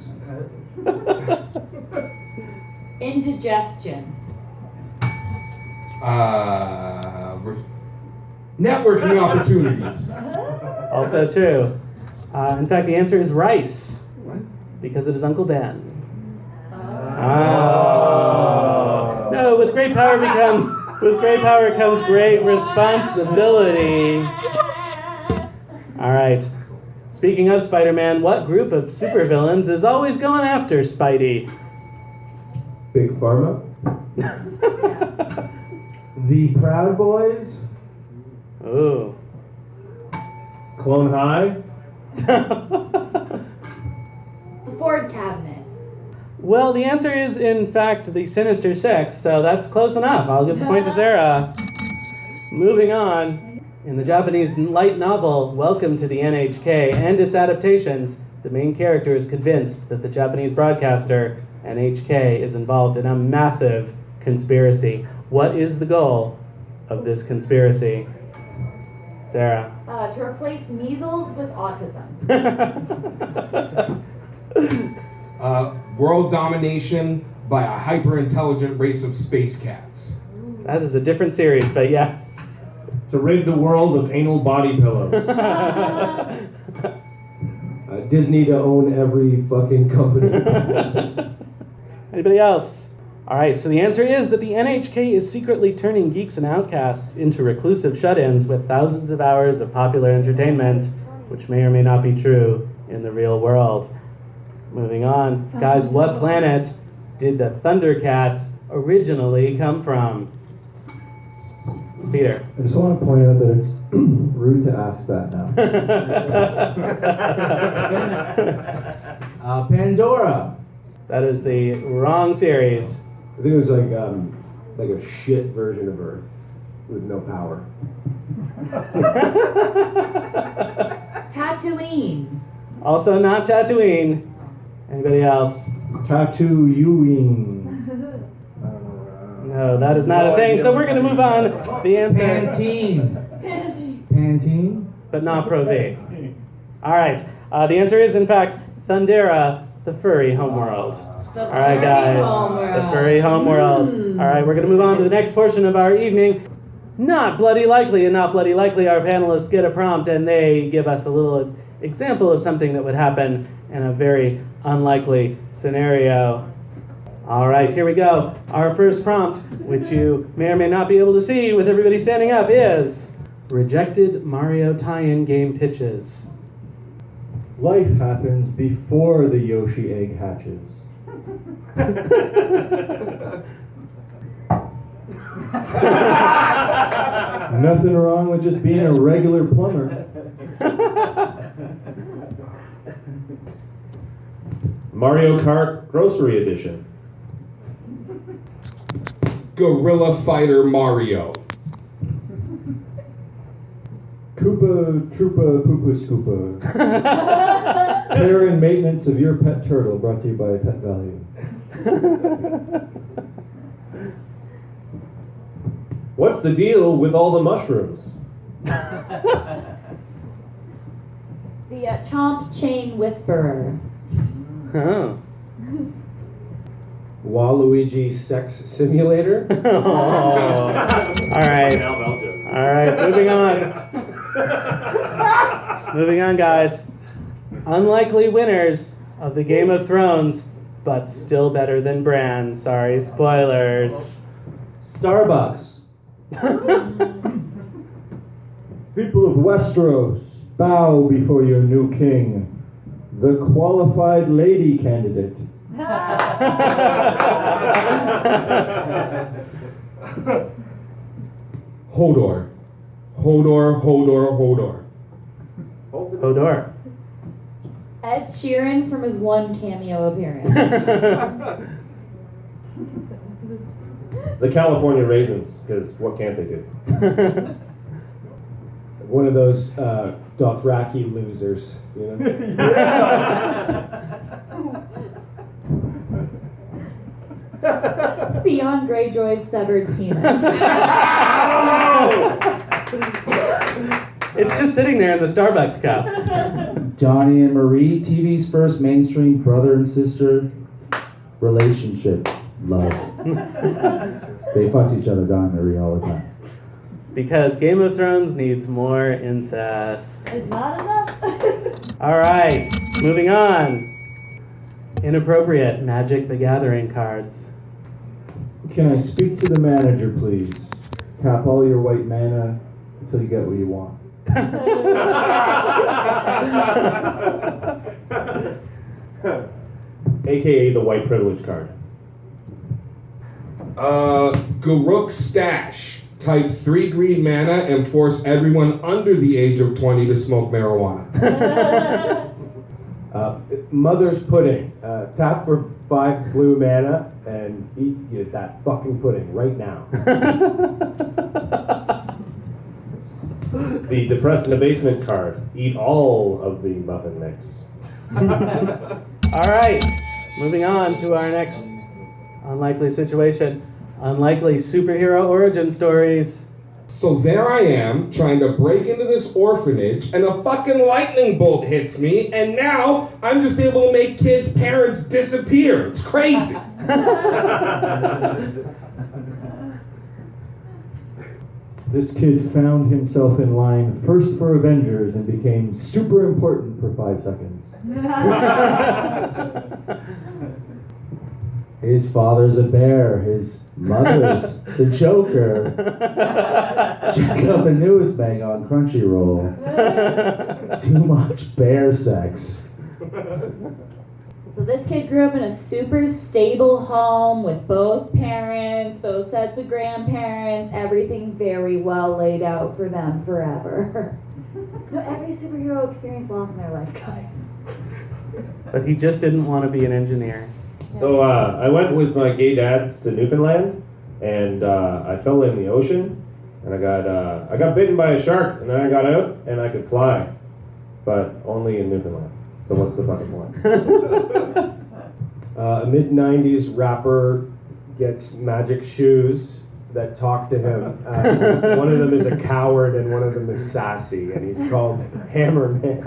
Indigestion. Networking opportunities. Also true. In fact, the answer is rice. Because it is Uncle Ben. Oh. No, with great power comes great responsibility. All right. Speaking of Spider-Man, what group of supervillains is always going after Spidey? Big Pharma. The Proud Boys. Ooh. Clone High. The Ford cabinet. Well, the answer is, in fact, the Sinister Six, so that's close enough. I'll give the point to Sarah. Moving on. In the Japanese light novel, Welcome to the NHK, and its adaptations, the main character is convinced that the Japanese broadcaster, NHK, is involved in a massive conspiracy. What is the goal of this conspiracy? Sarah. To replace measles with autism. World domination by a hyper-intelligent race of space cats. That is a different series, but yes. To rid the world of anal body pillows. Disney to own every fucking company. Anybody else? All right, so the answer is that the NHK is secretly turning geeks and outcasts into reclusive shut-ins with thousands of hours of popular entertainment, which may or may not be true in the real world. Moving on. Guys, what planet did the Thundercats originally come from? Peter. I just want to point out that it's rude to ask that now. Pandora. That is the wrong series. I think it was like a shit version of Earth with no power. Tatooine. Also not Tatooine. Anybody else? Tattooing. No, that is not a thing, so we're going to move on. The answer... Pantene. Pantene? But not Pro V. All right, the answer is, in fact, Thundera, the furry homeworld. All right, guys. The furry homeworld. All right, we're going to move on to the next portion of our evening. Not bloody likely, and not bloody likely, our panelists get a prompt, and they give us a little example of something that would happen in a very unlikely scenario. All right, here we go. Our first prompt, which you may or may not be able to see with everybody standing up, is rejected Mario tie-in game pitches. Life happens before the Yoshi egg hatches. Nothing wrong with just being a regular plumber. Mario Kart Grocery Edition. Gorilla Fighter Mario. Koopa Troopa Poopa Scoopa. Care and maintenance of your pet turtle brought to you by Pet Value. What's the deal with all the mushrooms? The Chomp Chain Whisperer. Oh. Waluigi Sex Simulator. All right. All right, moving on. Moving on, guys. Unlikely winners of the Game of Thrones, but still better than Bran. Sorry, spoilers. Starbucks. People of Westeros, bow before your new king, the qualified lady candidate. Hodor. Hodor, Hodor, Hodor. Hodor. Ed Sheeran from his one cameo appearance. The California Raisins, because what can't they do? One of those Dothraki losers, you know? Theon Greyjoy's severed penis. It's just sitting there in the Starbucks cup. Johnny and Marie, TV's first mainstream brother and sister relationship. Love. They fucked each other, John and Marie, all the time. Because Game of Thrones needs more incest. There's not enough. All right, moving on. Inappropriate Magic the Gathering cards. Can I speak to the manager, please? Tap all your white mana until you get what you want. AKA the white privilege card. Garuk Stash. Type 3 green mana and force everyone under the age of 20 to smoke marijuana. Mother's Pudding. Tap for 5 blue mana and eat that fucking pudding right now. The depressed in the basement card. Eat all of the muffin mix. All right, moving on to our next unlikely situation. Unlikely superhero origin stories. So there I am, trying to break into this orphanage, and a fucking lightning bolt hits me, and now I'm just able to make kids' parents disappear. It's crazy. This kid found himself in line first for Avengers and became super important for 5 seconds. His father's a bear. His mother's the Joker. Check out the newest Manga on Crunchyroll. Too much bear sex. So this kid grew up in a super stable home with both parents, both sets of grandparents, everything very well laid out for them forever. No, every superhero experienced loss in their life, guys. But he just didn't want to be an engineer. So I went with my gay dads to Newfoundland, and I fell in the ocean, and I got bitten by a shark, and then I got out, and I could fly, but only in Newfoundland. So what's the fucking point? A mid-90s rapper gets magic shoes that talk to him. One of them is a coward and one of them is sassy, and he's called Hammerman.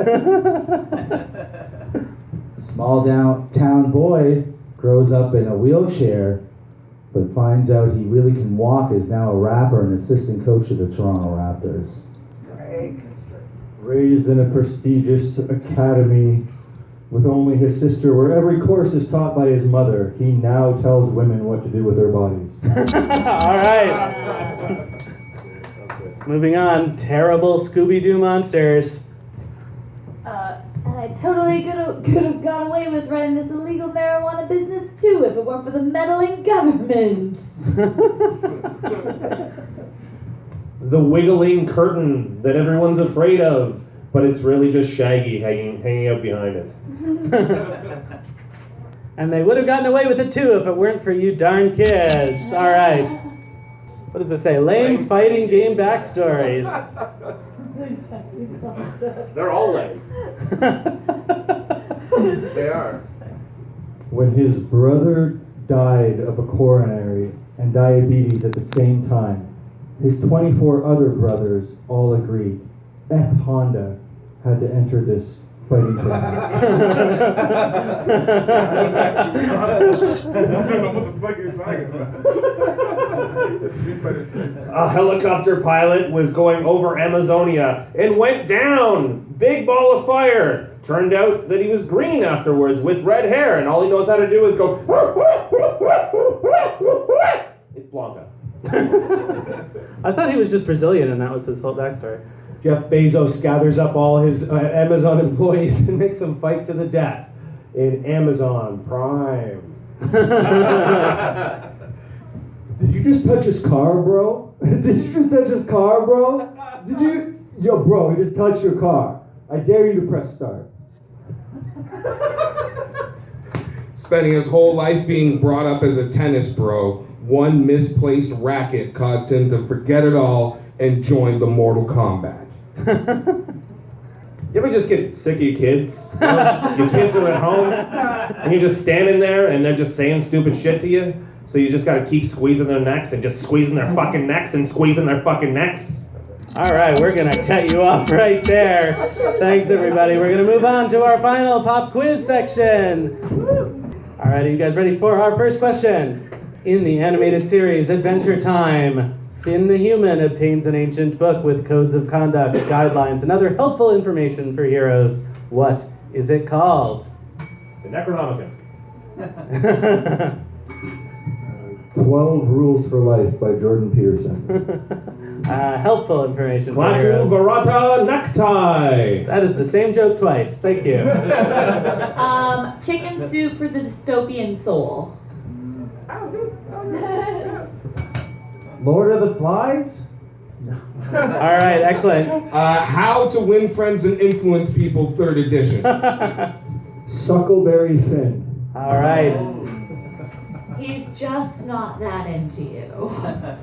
Small town boy grows up in a wheelchair, but finds out he really can walk, is now a rapper and assistant coach of the Toronto Raptors. Raised in a prestigious academy with only his sister, where every course is taught by his mother, he now tells women what to do with their bodies. All right. Moving on. Terrible Scooby-Doo monsters. And I totally could have got away with running this illegal marijuana business too if it weren't for the meddling government. The wiggling curtain that everyone's afraid of, but it's really just Shaggy hanging out behind it. And they would have gotten away with it too if it weren't for you darn kids. All right. What does it say? Lame fighting game backstories. They're all lame. They are. When his brother died of a coronary and diabetes at the same time, his 24 other brothers all agreed F. Honda had to enter this fighting tournament. I don't know what the fuck you're talking about. A helicopter pilot was going over Amazonia and went down. Big ball of fire. Turned out that he was green afterwards with red hair, and all he knows how to do is go. It's Blanca. I thought he was just Brazilian and that was his whole backstory. Jeff Bezos gathers up all his Amazon employees and makes them fight to the death in Amazon Prime. Did you just touch his car, bro? Did you just touch his car, bro? Did you? Yo, bro, he just touched your car. I dare you to press start. Spending his whole life being brought up as a tennis bro, one misplaced racket caused him to forget it all and join the Mortal Kombat. You ever just get sick of your kids? You know, your kids are at home, and you're just standing there, and they're just saying stupid shit to you, so you just gotta keep squeezing their necks, and just squeezing their fucking necks, and squeezing their fucking necks? All right, we're going to cut you off right there. Thanks, everybody. We're going to move on to our final pop quiz section. All right, are you guys ready for our first question? In the animated series Adventure Time, Finn the Human obtains an ancient book with codes of conduct, guidelines, and other helpful information for heroes. What is it called? The Necronomicon. 12 Rules for Life by Jordan Peterson. Helpful information for Klaatu heroes. Varata Necktie. That is the same joke twice. Thank you. Chicken soup for the dystopian soul. Lord of the Flies? All right, excellent. How to Win Friends and Influence People, 3rd edition. Suckleberry Finn. All right. He's just not that into you.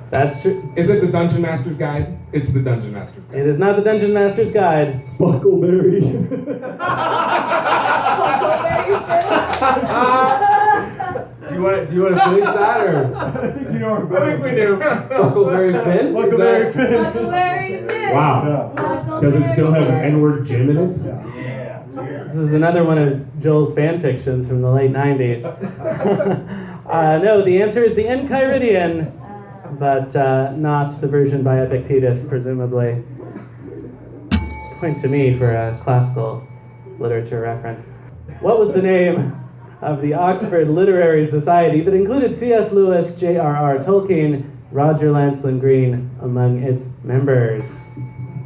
That's true. Is it the Dungeon Master's Guide? It's the Dungeon Master's Guide. It is not the Dungeon Master's Guide. Buckleberry. Do you Do you want to finish that or? I think you know. I think we do. Huckleberry Finn? Huckleberry Finn. Huckleberry Finn. Wow. Does it still have N-word Jim in it? This is another one of Joel's fan fictions from the late 90s. No, the answer is the Enchiridion, but not the version by Epictetus, presumably. Point to me for a classical literature reference. What was the name of the Oxford Literary Society that included C.S. Lewis, J.R.R. Tolkien, Roger Lancelin Green among its members?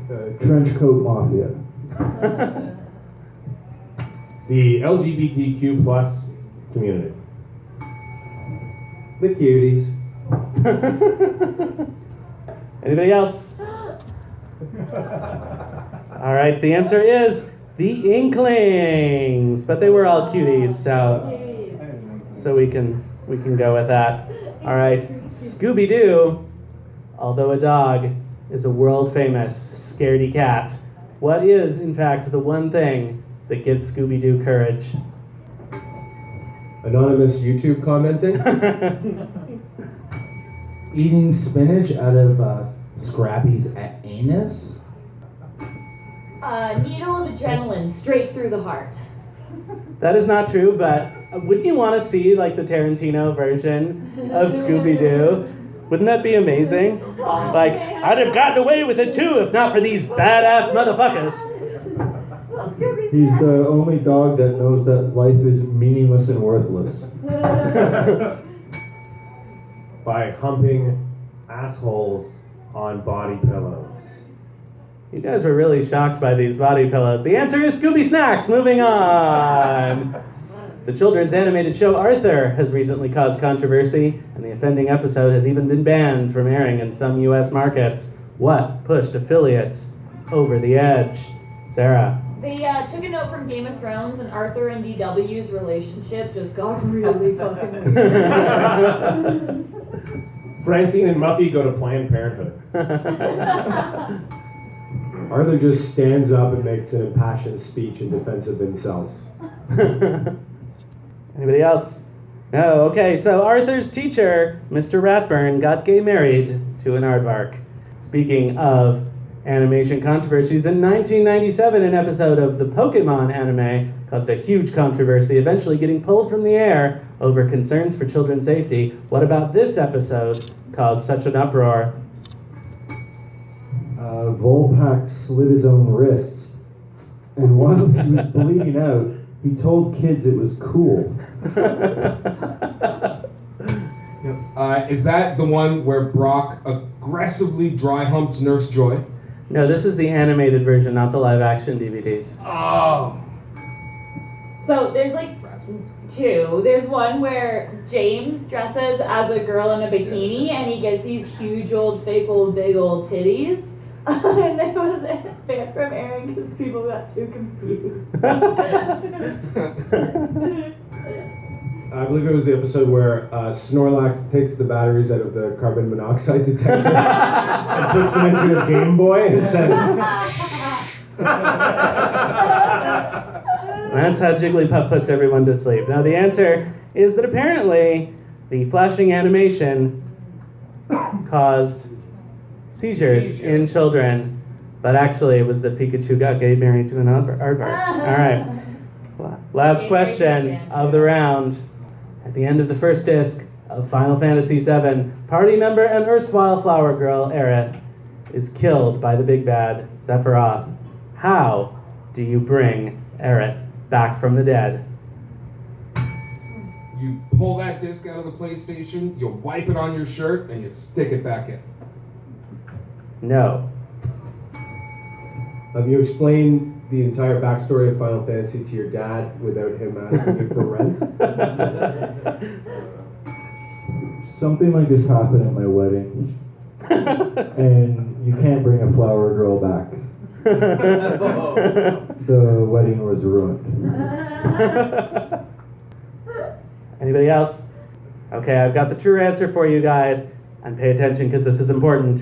Trenchcoat Mafia. The LGBTQ plus community. The cuties. Anybody else? All right, the answer is the Inklings, but they were all cuties, so we can go with that. All right, Scooby-Doo, although a dog, is a world-famous scaredy cat. What is, in fact, the one thing that gives Scooby-Doo courage? Anonymous YouTube commenting. Eating spinach out of Scrappy's anus? Needle of adrenaline straight through the heart. That is not true, but wouldn't you want to see like the Tarantino version of Scooby-Doo? Wouldn't that be amazing? Like, I'd have gotten away with it too if not for these badass motherfuckers. He's the only dog that knows that life is meaningless and worthless. By humping assholes on body pillows. You guys were really shocked by these body pillows. The answer is Scooby Snacks. Moving on. The children's animated show Arthur has recently caused controversy, and the offending episode has even been banned from airing in some U.S. markets. What pushed affiliates over the edge? Sarah. They took a note from Game of Thrones, and Arthur and DW's relationship just got really fucking weird. Francine and Muffy go to Planned Parenthood. Arthur just stands up and makes an impassioned speech in defense of incels. Anybody else? No, okay, so Arthur's teacher, Mr. Ratburn, got gay married to an aardvark. Speaking of animation controversies, in 1997, an episode of the Pokemon anime caused a huge controversy, eventually getting pulled from the air over concerns for children's safety. What about this episode caused such an uproar? Volpak slit his own wrists, and while he was bleeding out, he told kids it was cool. Is that the one where Brock aggressively dry humps Nurse Joy? No, this is the animated version, not the live action DVDs. Oh. So there's like two. There's one where James dresses as a girl in a bikini and he gets these huge old fake old big old titties. And it was banned from airing because people got too confused. I believe it was the episode where Snorlax takes the batteries out of the carbon monoxide detector and puts them into a Game Boy and says, That's how Jigglypuff puts everyone to sleep. Now the answer is that apparently the flashing animation caused seizures in children, but actually it was that Pikachu got gay married to an aardvark. All right. Last question of the round. At the end of the first disc of Final Fantasy VII, party member and erstwhile flower girl Aerith is killed by the big bad Sephiroth. How do you bring Aerith back from the dead? You pull that disc out of the PlayStation, you wipe it on your shirt, and you stick it back in. No. Have you explained the entire backstory of Final Fantasy to your dad without him asking you for rent? Something like this happened at my wedding, and you can't bring a flower girl back. The wedding was ruined. Anybody else? Okay, I've got the true answer for you guys, and pay attention because this is important.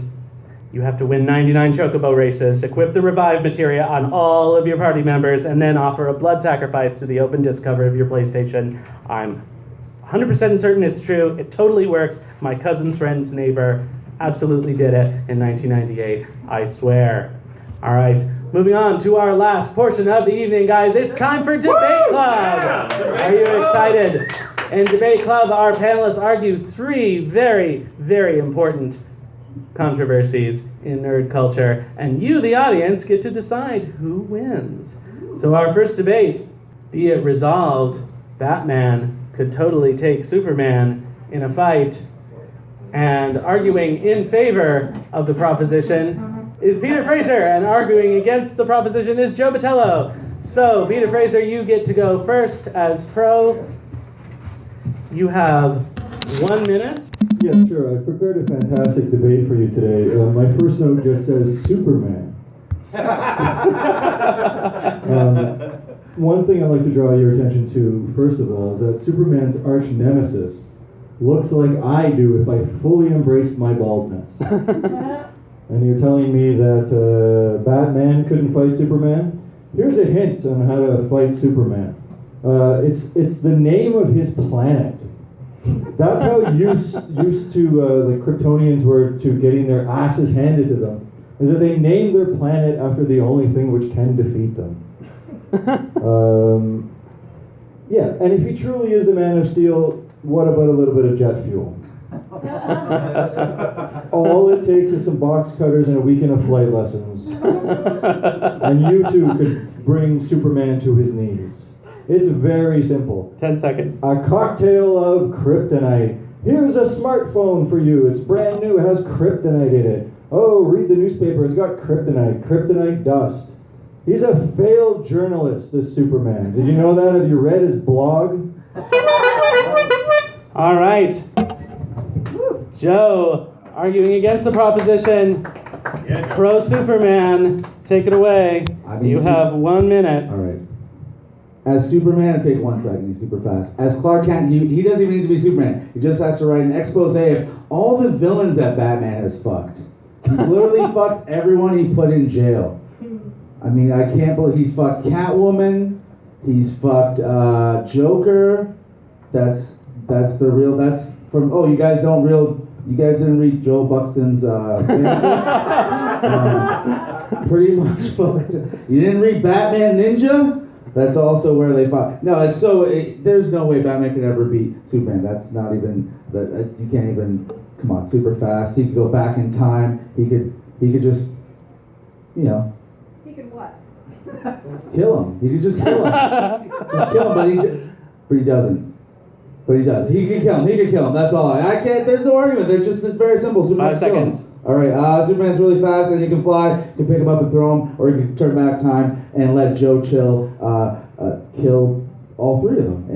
You have to win 99 chocobo races, equip the revive materia on all of your party members, and then offer a blood sacrifice to the open disc cover of your PlayStation. I'm 100% certain it's true. It totally works. My cousin's friend's neighbor absolutely did it in 1998. I swear. All right, moving on to our last portion of the evening, guys. It's time for Debate Club. Are you excited? In Debate Club, our panelists argue 3 very, very important controversies in nerd culture, and you, the audience, get to decide who wins. So our first debate, be it resolved, Batman could totally take Superman in a fight, and arguing in favor of the proposition is Peter Fraser, and arguing against the proposition is Joe Botelho. So, Peter Fraser, you get to go first as pro. You have 1 minute. Yeah, sure. I prepared a fantastic debate for you today. My first note just says Superman. One thing I'd like to draw your attention to, first of all, is that Superman's arch nemesis looks like I do if I fully embraced my baldness. And you're telling me that Batman couldn't fight Superman? Here's a hint on how to fight Superman. It's the name of his planet. That's how used to the Kryptonians were to getting their asses handed to them, is that they name their planet after the only thing which can defeat them. Yeah, and if he truly is the Man of Steel, what about a little bit of jet fuel? All it takes is some box cutters and a weekend of flight lessons. And you two could bring Superman to his knees. It's very simple. 10 seconds. A cocktail of kryptonite. Here's a smartphone for you. It's brand new. It has kryptonite in it. Oh, read the newspaper. It's got kryptonite. Kryptonite dust. He's a failed journalist, this Superman. Did you know that? Have you read his blog? All right. Joe, arguing against the proposition, pro Superman, take it away. You have 1 minute. All right. As Superman, take 1 second, he's super fast. As Clark Kent, he doesn't even need to be Superman. He just has to write an expose of all the villains that Batman has fucked. He's literally fucked everyone he put in jail. I mean, I can't believe he's fucked Catwoman. He's fucked Joker. That's from. Oh, you guys didn't read Joe Buxton's pretty much fucked. You didn't read Batman Ninja? That's also where they fought. No, there's no way Batman could ever beat Superman. That's not even, you can't even, come on, super fast. He could go back in time. He could just, He could what? kill him. He could just kill him. Just kill him, but he doesn't. But he does. He could kill him. That's all. I can't, there's no argument. It's very simple. Superman 5 seconds. All right, Superman's really fast and he can fly. You can pick him up and throw him, or you can turn back time and let Joe Chill kill all 3 of them.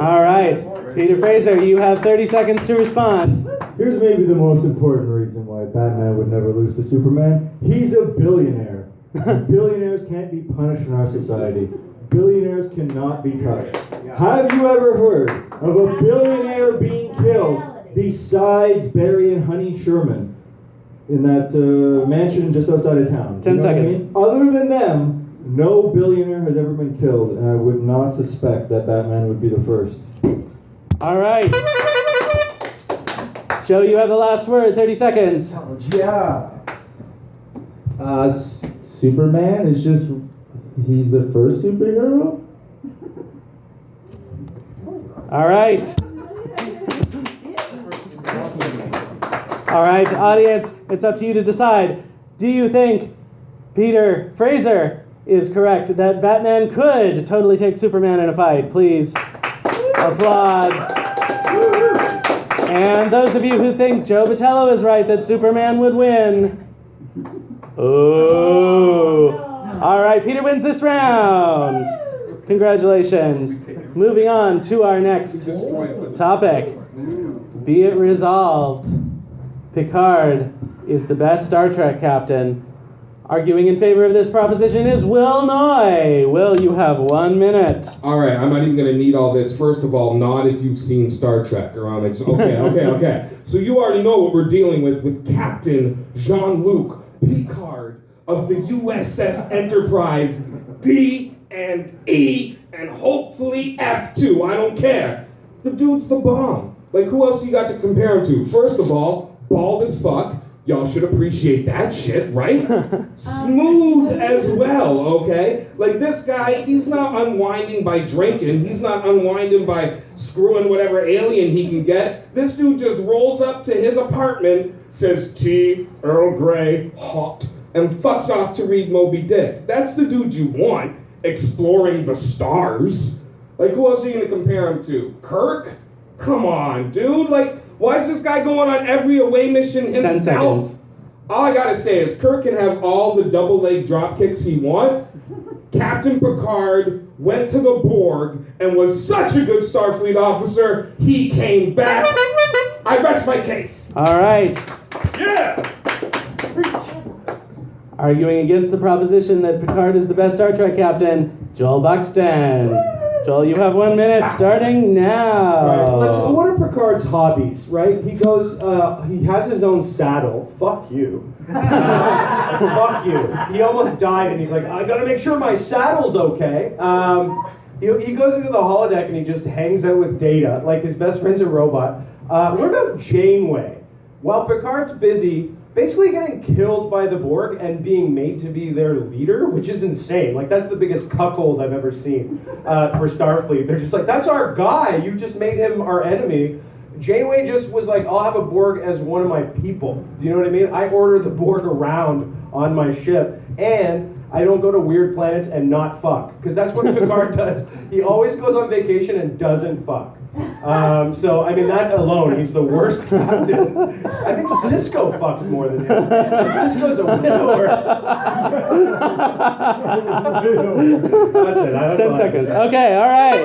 All right, Peter Fraser, you have 30 seconds to respond. Here's maybe the most important reason why Batman would never lose to Superman. He's a billionaire. Billionaires can't be punished in our society. Billionaires cannot be touched. Have you ever heard of a billionaire being killed besides Barry and Honey Sherman in that mansion just outside of town? 10 seconds. I mean? Other than them, no billionaire has ever been killed, and I would not suspect that Batman would be the first. All right. Joe, you have the last word, 30 seconds. Yeah. Superman is just, he's the first superhero? All right. All right, audience, it's up to you to decide. Do you think Peter Fraser is correct that Batman could totally take Superman in a fight? Please applaud. And those of you who think Joe Botelho is right that Superman would win. Oh. All right, Peter wins this round. Congratulations. Moving on to our next topic. Be it resolved. Picard is the best Star Trek captain. Arguing in favor of this proposition is Will Noye. Will, you have 1 minute. All right, I'm not even going to need all this. First of all, not if you've seen Star Trek. Okay. So you already know what we're dealing with Captain Jean-Luc Picard of the USS Enterprise D and E and hopefully F2. I don't care. The dude's the bomb. Like, who else you got to compare him to? First of all, bald as fuck. Y'all should appreciate that shit, right? Smooth as well, okay? Like, this guy, he's not unwinding by drinking. He's not unwinding by screwing whatever alien he can get. This dude just rolls up to his apartment, says tea, Earl Grey, hot, and fucks off to read Moby Dick. That's the dude you want, exploring the stars. Like, who else are you gonna compare him to? Kirk? Come on, dude. Like, why is this guy going on every away mission himself? 10 seconds. All I gotta say is Kirk can have all the double leg drop kicks he wants. Captain Picard went to the Borg and was such a good Starfleet officer, he came back. I rest my case. All right. Yeah! Arguing against the proposition that Picard is the best Star Trek captain, Joel Buxton. Joel, you have 1 minute starting now. Right. What are Picard's hobbies, right? He goes, he has his own saddle. Fuck you. Fuck you. He almost died and he's like, I gotta make sure my saddle's okay. He goes into the holodeck and he just hangs out with Data, like his best friend's a robot. What about Janeway? While Picard's busy basically getting killed by the Borg and being made to be their leader, which is insane. Like, that's the biggest cuckold I've ever seen for Starfleet. They're just like, that's our guy. You just made him our enemy. Janeway just was like, I'll have a Borg as one of my people. Do you know what I mean? I order the Borg around on my ship, and I don't go to weird planets and not fuck. Because that's what Picard does. He always goes on vacation and doesn't fuck. So, I mean, that alone, he's the worst captain. I think Cisco fucks more than him. Cisco's a widower. That's it. That's 10 seconds. Okay, all right.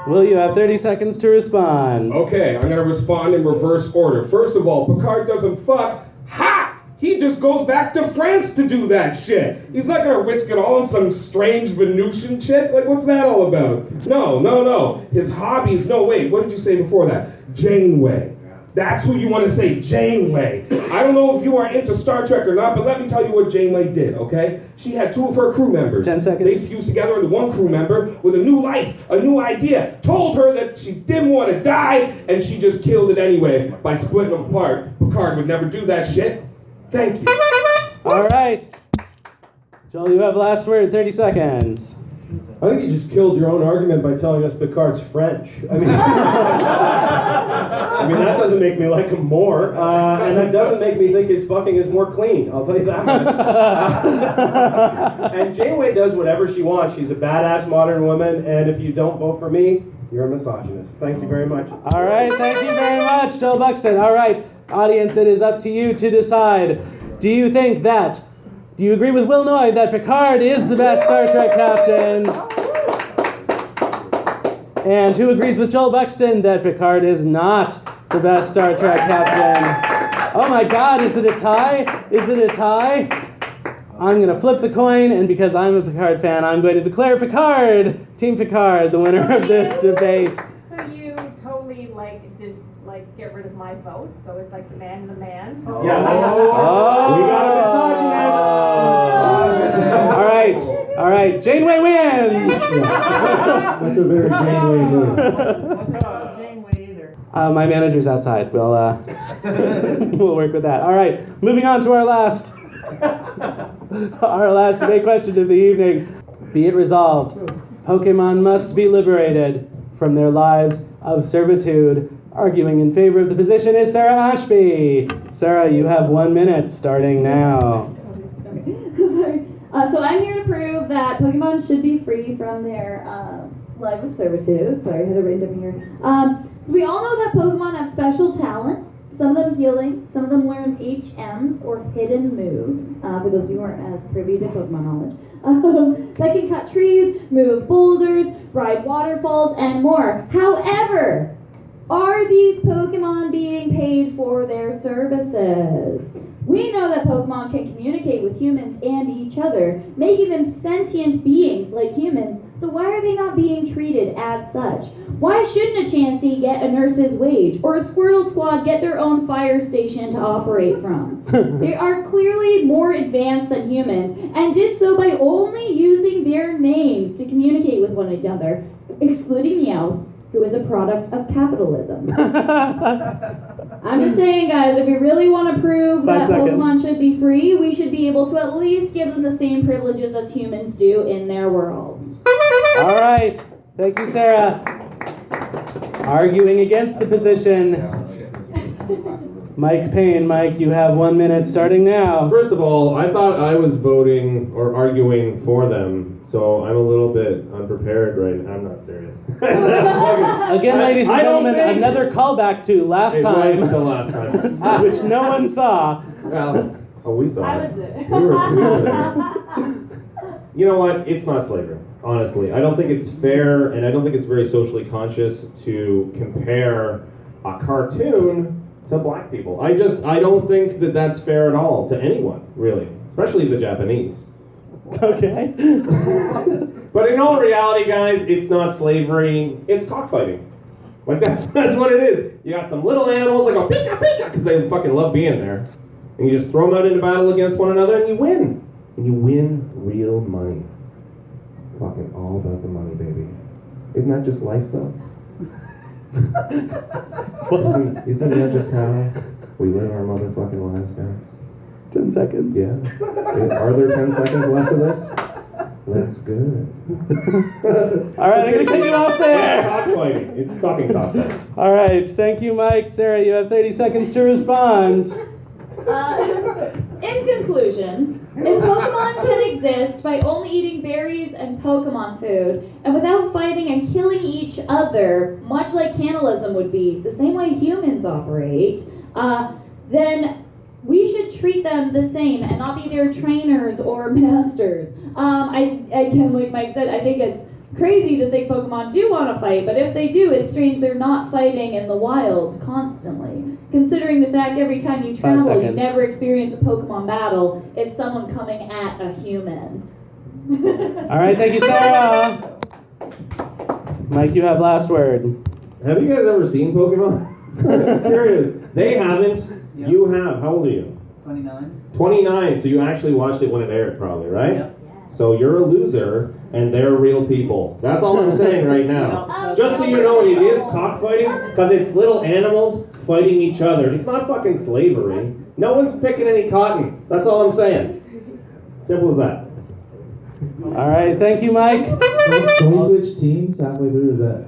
Will, you have 30 seconds to respond. Okay, I'm gonna respond in reverse order. First of all, Picard doesn't fuck. Ha! He just goes back to France to do that shit. He's not gonna risk it all on some strange Venusian chick. Like, what's that all about? No. His hobbies, no, wait, what did you say before that? Janeway. That's who you want to say, Janeway. I don't know if you are into Star Trek or not, but let me tell you what Janeway did, okay? She had 2 of her crew members. 10 seconds. They fused together into one crew member with a new life, a new idea. Told her that she didn't want to die, and she just killed it anyway by splitting them apart. Picard would never do that shit. Thank you. All right. Joel, you have last word, 30 seconds. I think you just killed your own argument by telling us Picard's French. I mean, that doesn't make me like him more, and that doesn't make me think his fucking is more clean. I'll tell you that much. And Janeway does whatever she wants. She's a badass modern woman, and if you don't vote for me, you're a misogynist. Thank you very much. All right, thank you very much, Joel Buxton. All right, audience, it is up to you to decide. Do you agree with Will Noye that Picard is the best Star Trek captain? And who agrees with Joel Buxton that Picard is not the best Star Trek captain? Oh my God, is it a tie? I'm going to flip the coin, and because I'm a Picard fan, I'm going to declare Picard, Team Picard, the winner of this debate. So you totally did get rid of my vote, so it's like the man. Yeah. We got a misogynist. All right. Janeway wins. That's a very Janeway move. Wasn't about Janeway either. My manager's outside. We'll work with that. All right. Moving on to our last debate question of the evening. Be it resolved, Pokemon must be liberated from their lives of servitude. Arguing in favor of the position is Sarah Ashby. Sarah, you have 1 minute starting now. Sorry. So I'm here to prove that Pokemon should be free from their life of servitude. Sorry, I had to write down here. So we all know that Pokemon have special talents. Some of them healing, some of them learn HMs or hidden moves. For those who aren't as privy to Pokemon knowledge. That can cut trees, move boulders, ride waterfalls, and more. However, are these Pokemon being paid for their services? We know that Pokemon can communicate with humans and each other, making them sentient beings like humans, so why are they not being treated as such? Why shouldn't a Chansey get a nurse's wage, or a Squirtle Squad get their own fire station to operate from? They are clearly more advanced than humans, and did so by only using their names to communicate with one another. excluding Meow, who is a product of capitalism. I'm just saying, guys, if we really want to prove 5 that seconds. Pokemon should be free, we should be able to at least give them the same privileges as humans do in their world. All right. Thank you, Sarah. Arguing against the position, Mike Payne. Mike, you have 1 minute starting now. First of all, I thought I was voting or arguing for them, so I'm a little bit unprepared right now. I'm not serious. Again, ladies and I don't gentlemen, think- another callback to last It time, was the last time. which no one saw. Well, we saw I it. was there. We were there. You know what? It's not slavery. Honestly, I don't think it's fair, and I don't think it's very socially conscious to compare a cartoon to black people. I don't think that that's fair at all to anyone, really, especially the Japanese. Okay. But in all reality, guys, it's not slavery. It's cockfighting. Like that's what it is. You got some little animals that go pika pika because they fucking love being there, and you just throw them out into battle against one another, and you win. And you win real money. Fucking all about the money, baby. Isn't that just life, though? Isn't that just how we live our motherfucking lives, guys? 10 seconds. Yeah. Are there 10 seconds left of this? That's good. All right, I'm going to take you off It's there. cockfighting. It's fucking cockfighting. All right, thank you, Mike. Sarah, you have 30 seconds to respond. In conclusion, if Pokemon can exist by only eating berries and Pokemon food, and without fighting and killing each other, much like cannibalism would be, the same way humans operate, then we should treat them the same and not be their trainers or masters. Again, like Mike said, I think it's crazy to think Pokemon do want to fight, but if they do, it's strange they're not fighting in the wild constantly. Considering the fact every time you 5 travel, you seconds. never experience a Pokemon battle, it's someone coming at a human. All right, thank you, Sarah. Mike, you have last word. Have you guys ever seen Pokemon? I'm serious. They haven't. Yep. You have. How old are you? 29. 29. So you actually watched it when it aired, probably, right? Yep. So you're a loser, and they're real people. That's all I'm saying right now. Just so you know, it is cockfighting, because it's little animals fighting each other. It's not fucking slavery. No one's picking any cotton. That's all I'm saying. Simple as that. All right, thank you, Mike. Can we switch teams halfway through? Is that?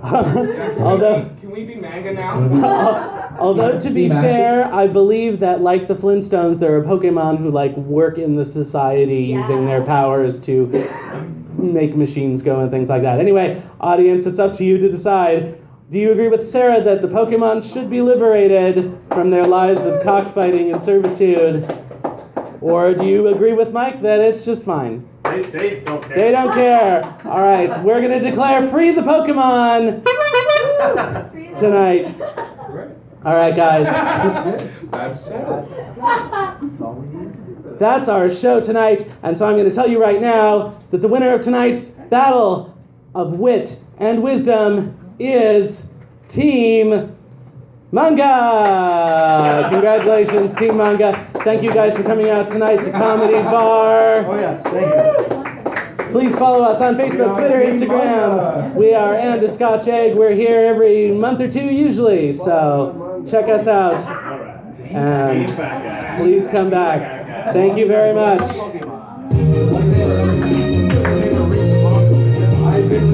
Although, Can we be Manga now? although to be Team action. fair, I believe that like the Flintstones, there are Pokemon who like work in the society using their powers to make machines go and things like that. Anyway, audience, it's up to you to decide. Do you agree with Sarah that the Pokemon should be liberated from their lives of cockfighting and servitude? Or do you agree with Mike that it's just fine? They don't care. They don't care. All right, we're going to declare free the Pokemon tonight. All right, guys. That's settled. That's our show tonight. And so I'm going to tell you right now that the winner of tonight's battle of wit and wisdom is Team Manga. Congratulations, Team Manga. Thank you guys for coming out tonight to Comedy Bar. Oh, yes, thank you. Please follow us on Facebook, Twitter, Instagram. We are And a Scotch Egg. We're here every month or two usually, so check us out. And please come back. Thank you very much. I've been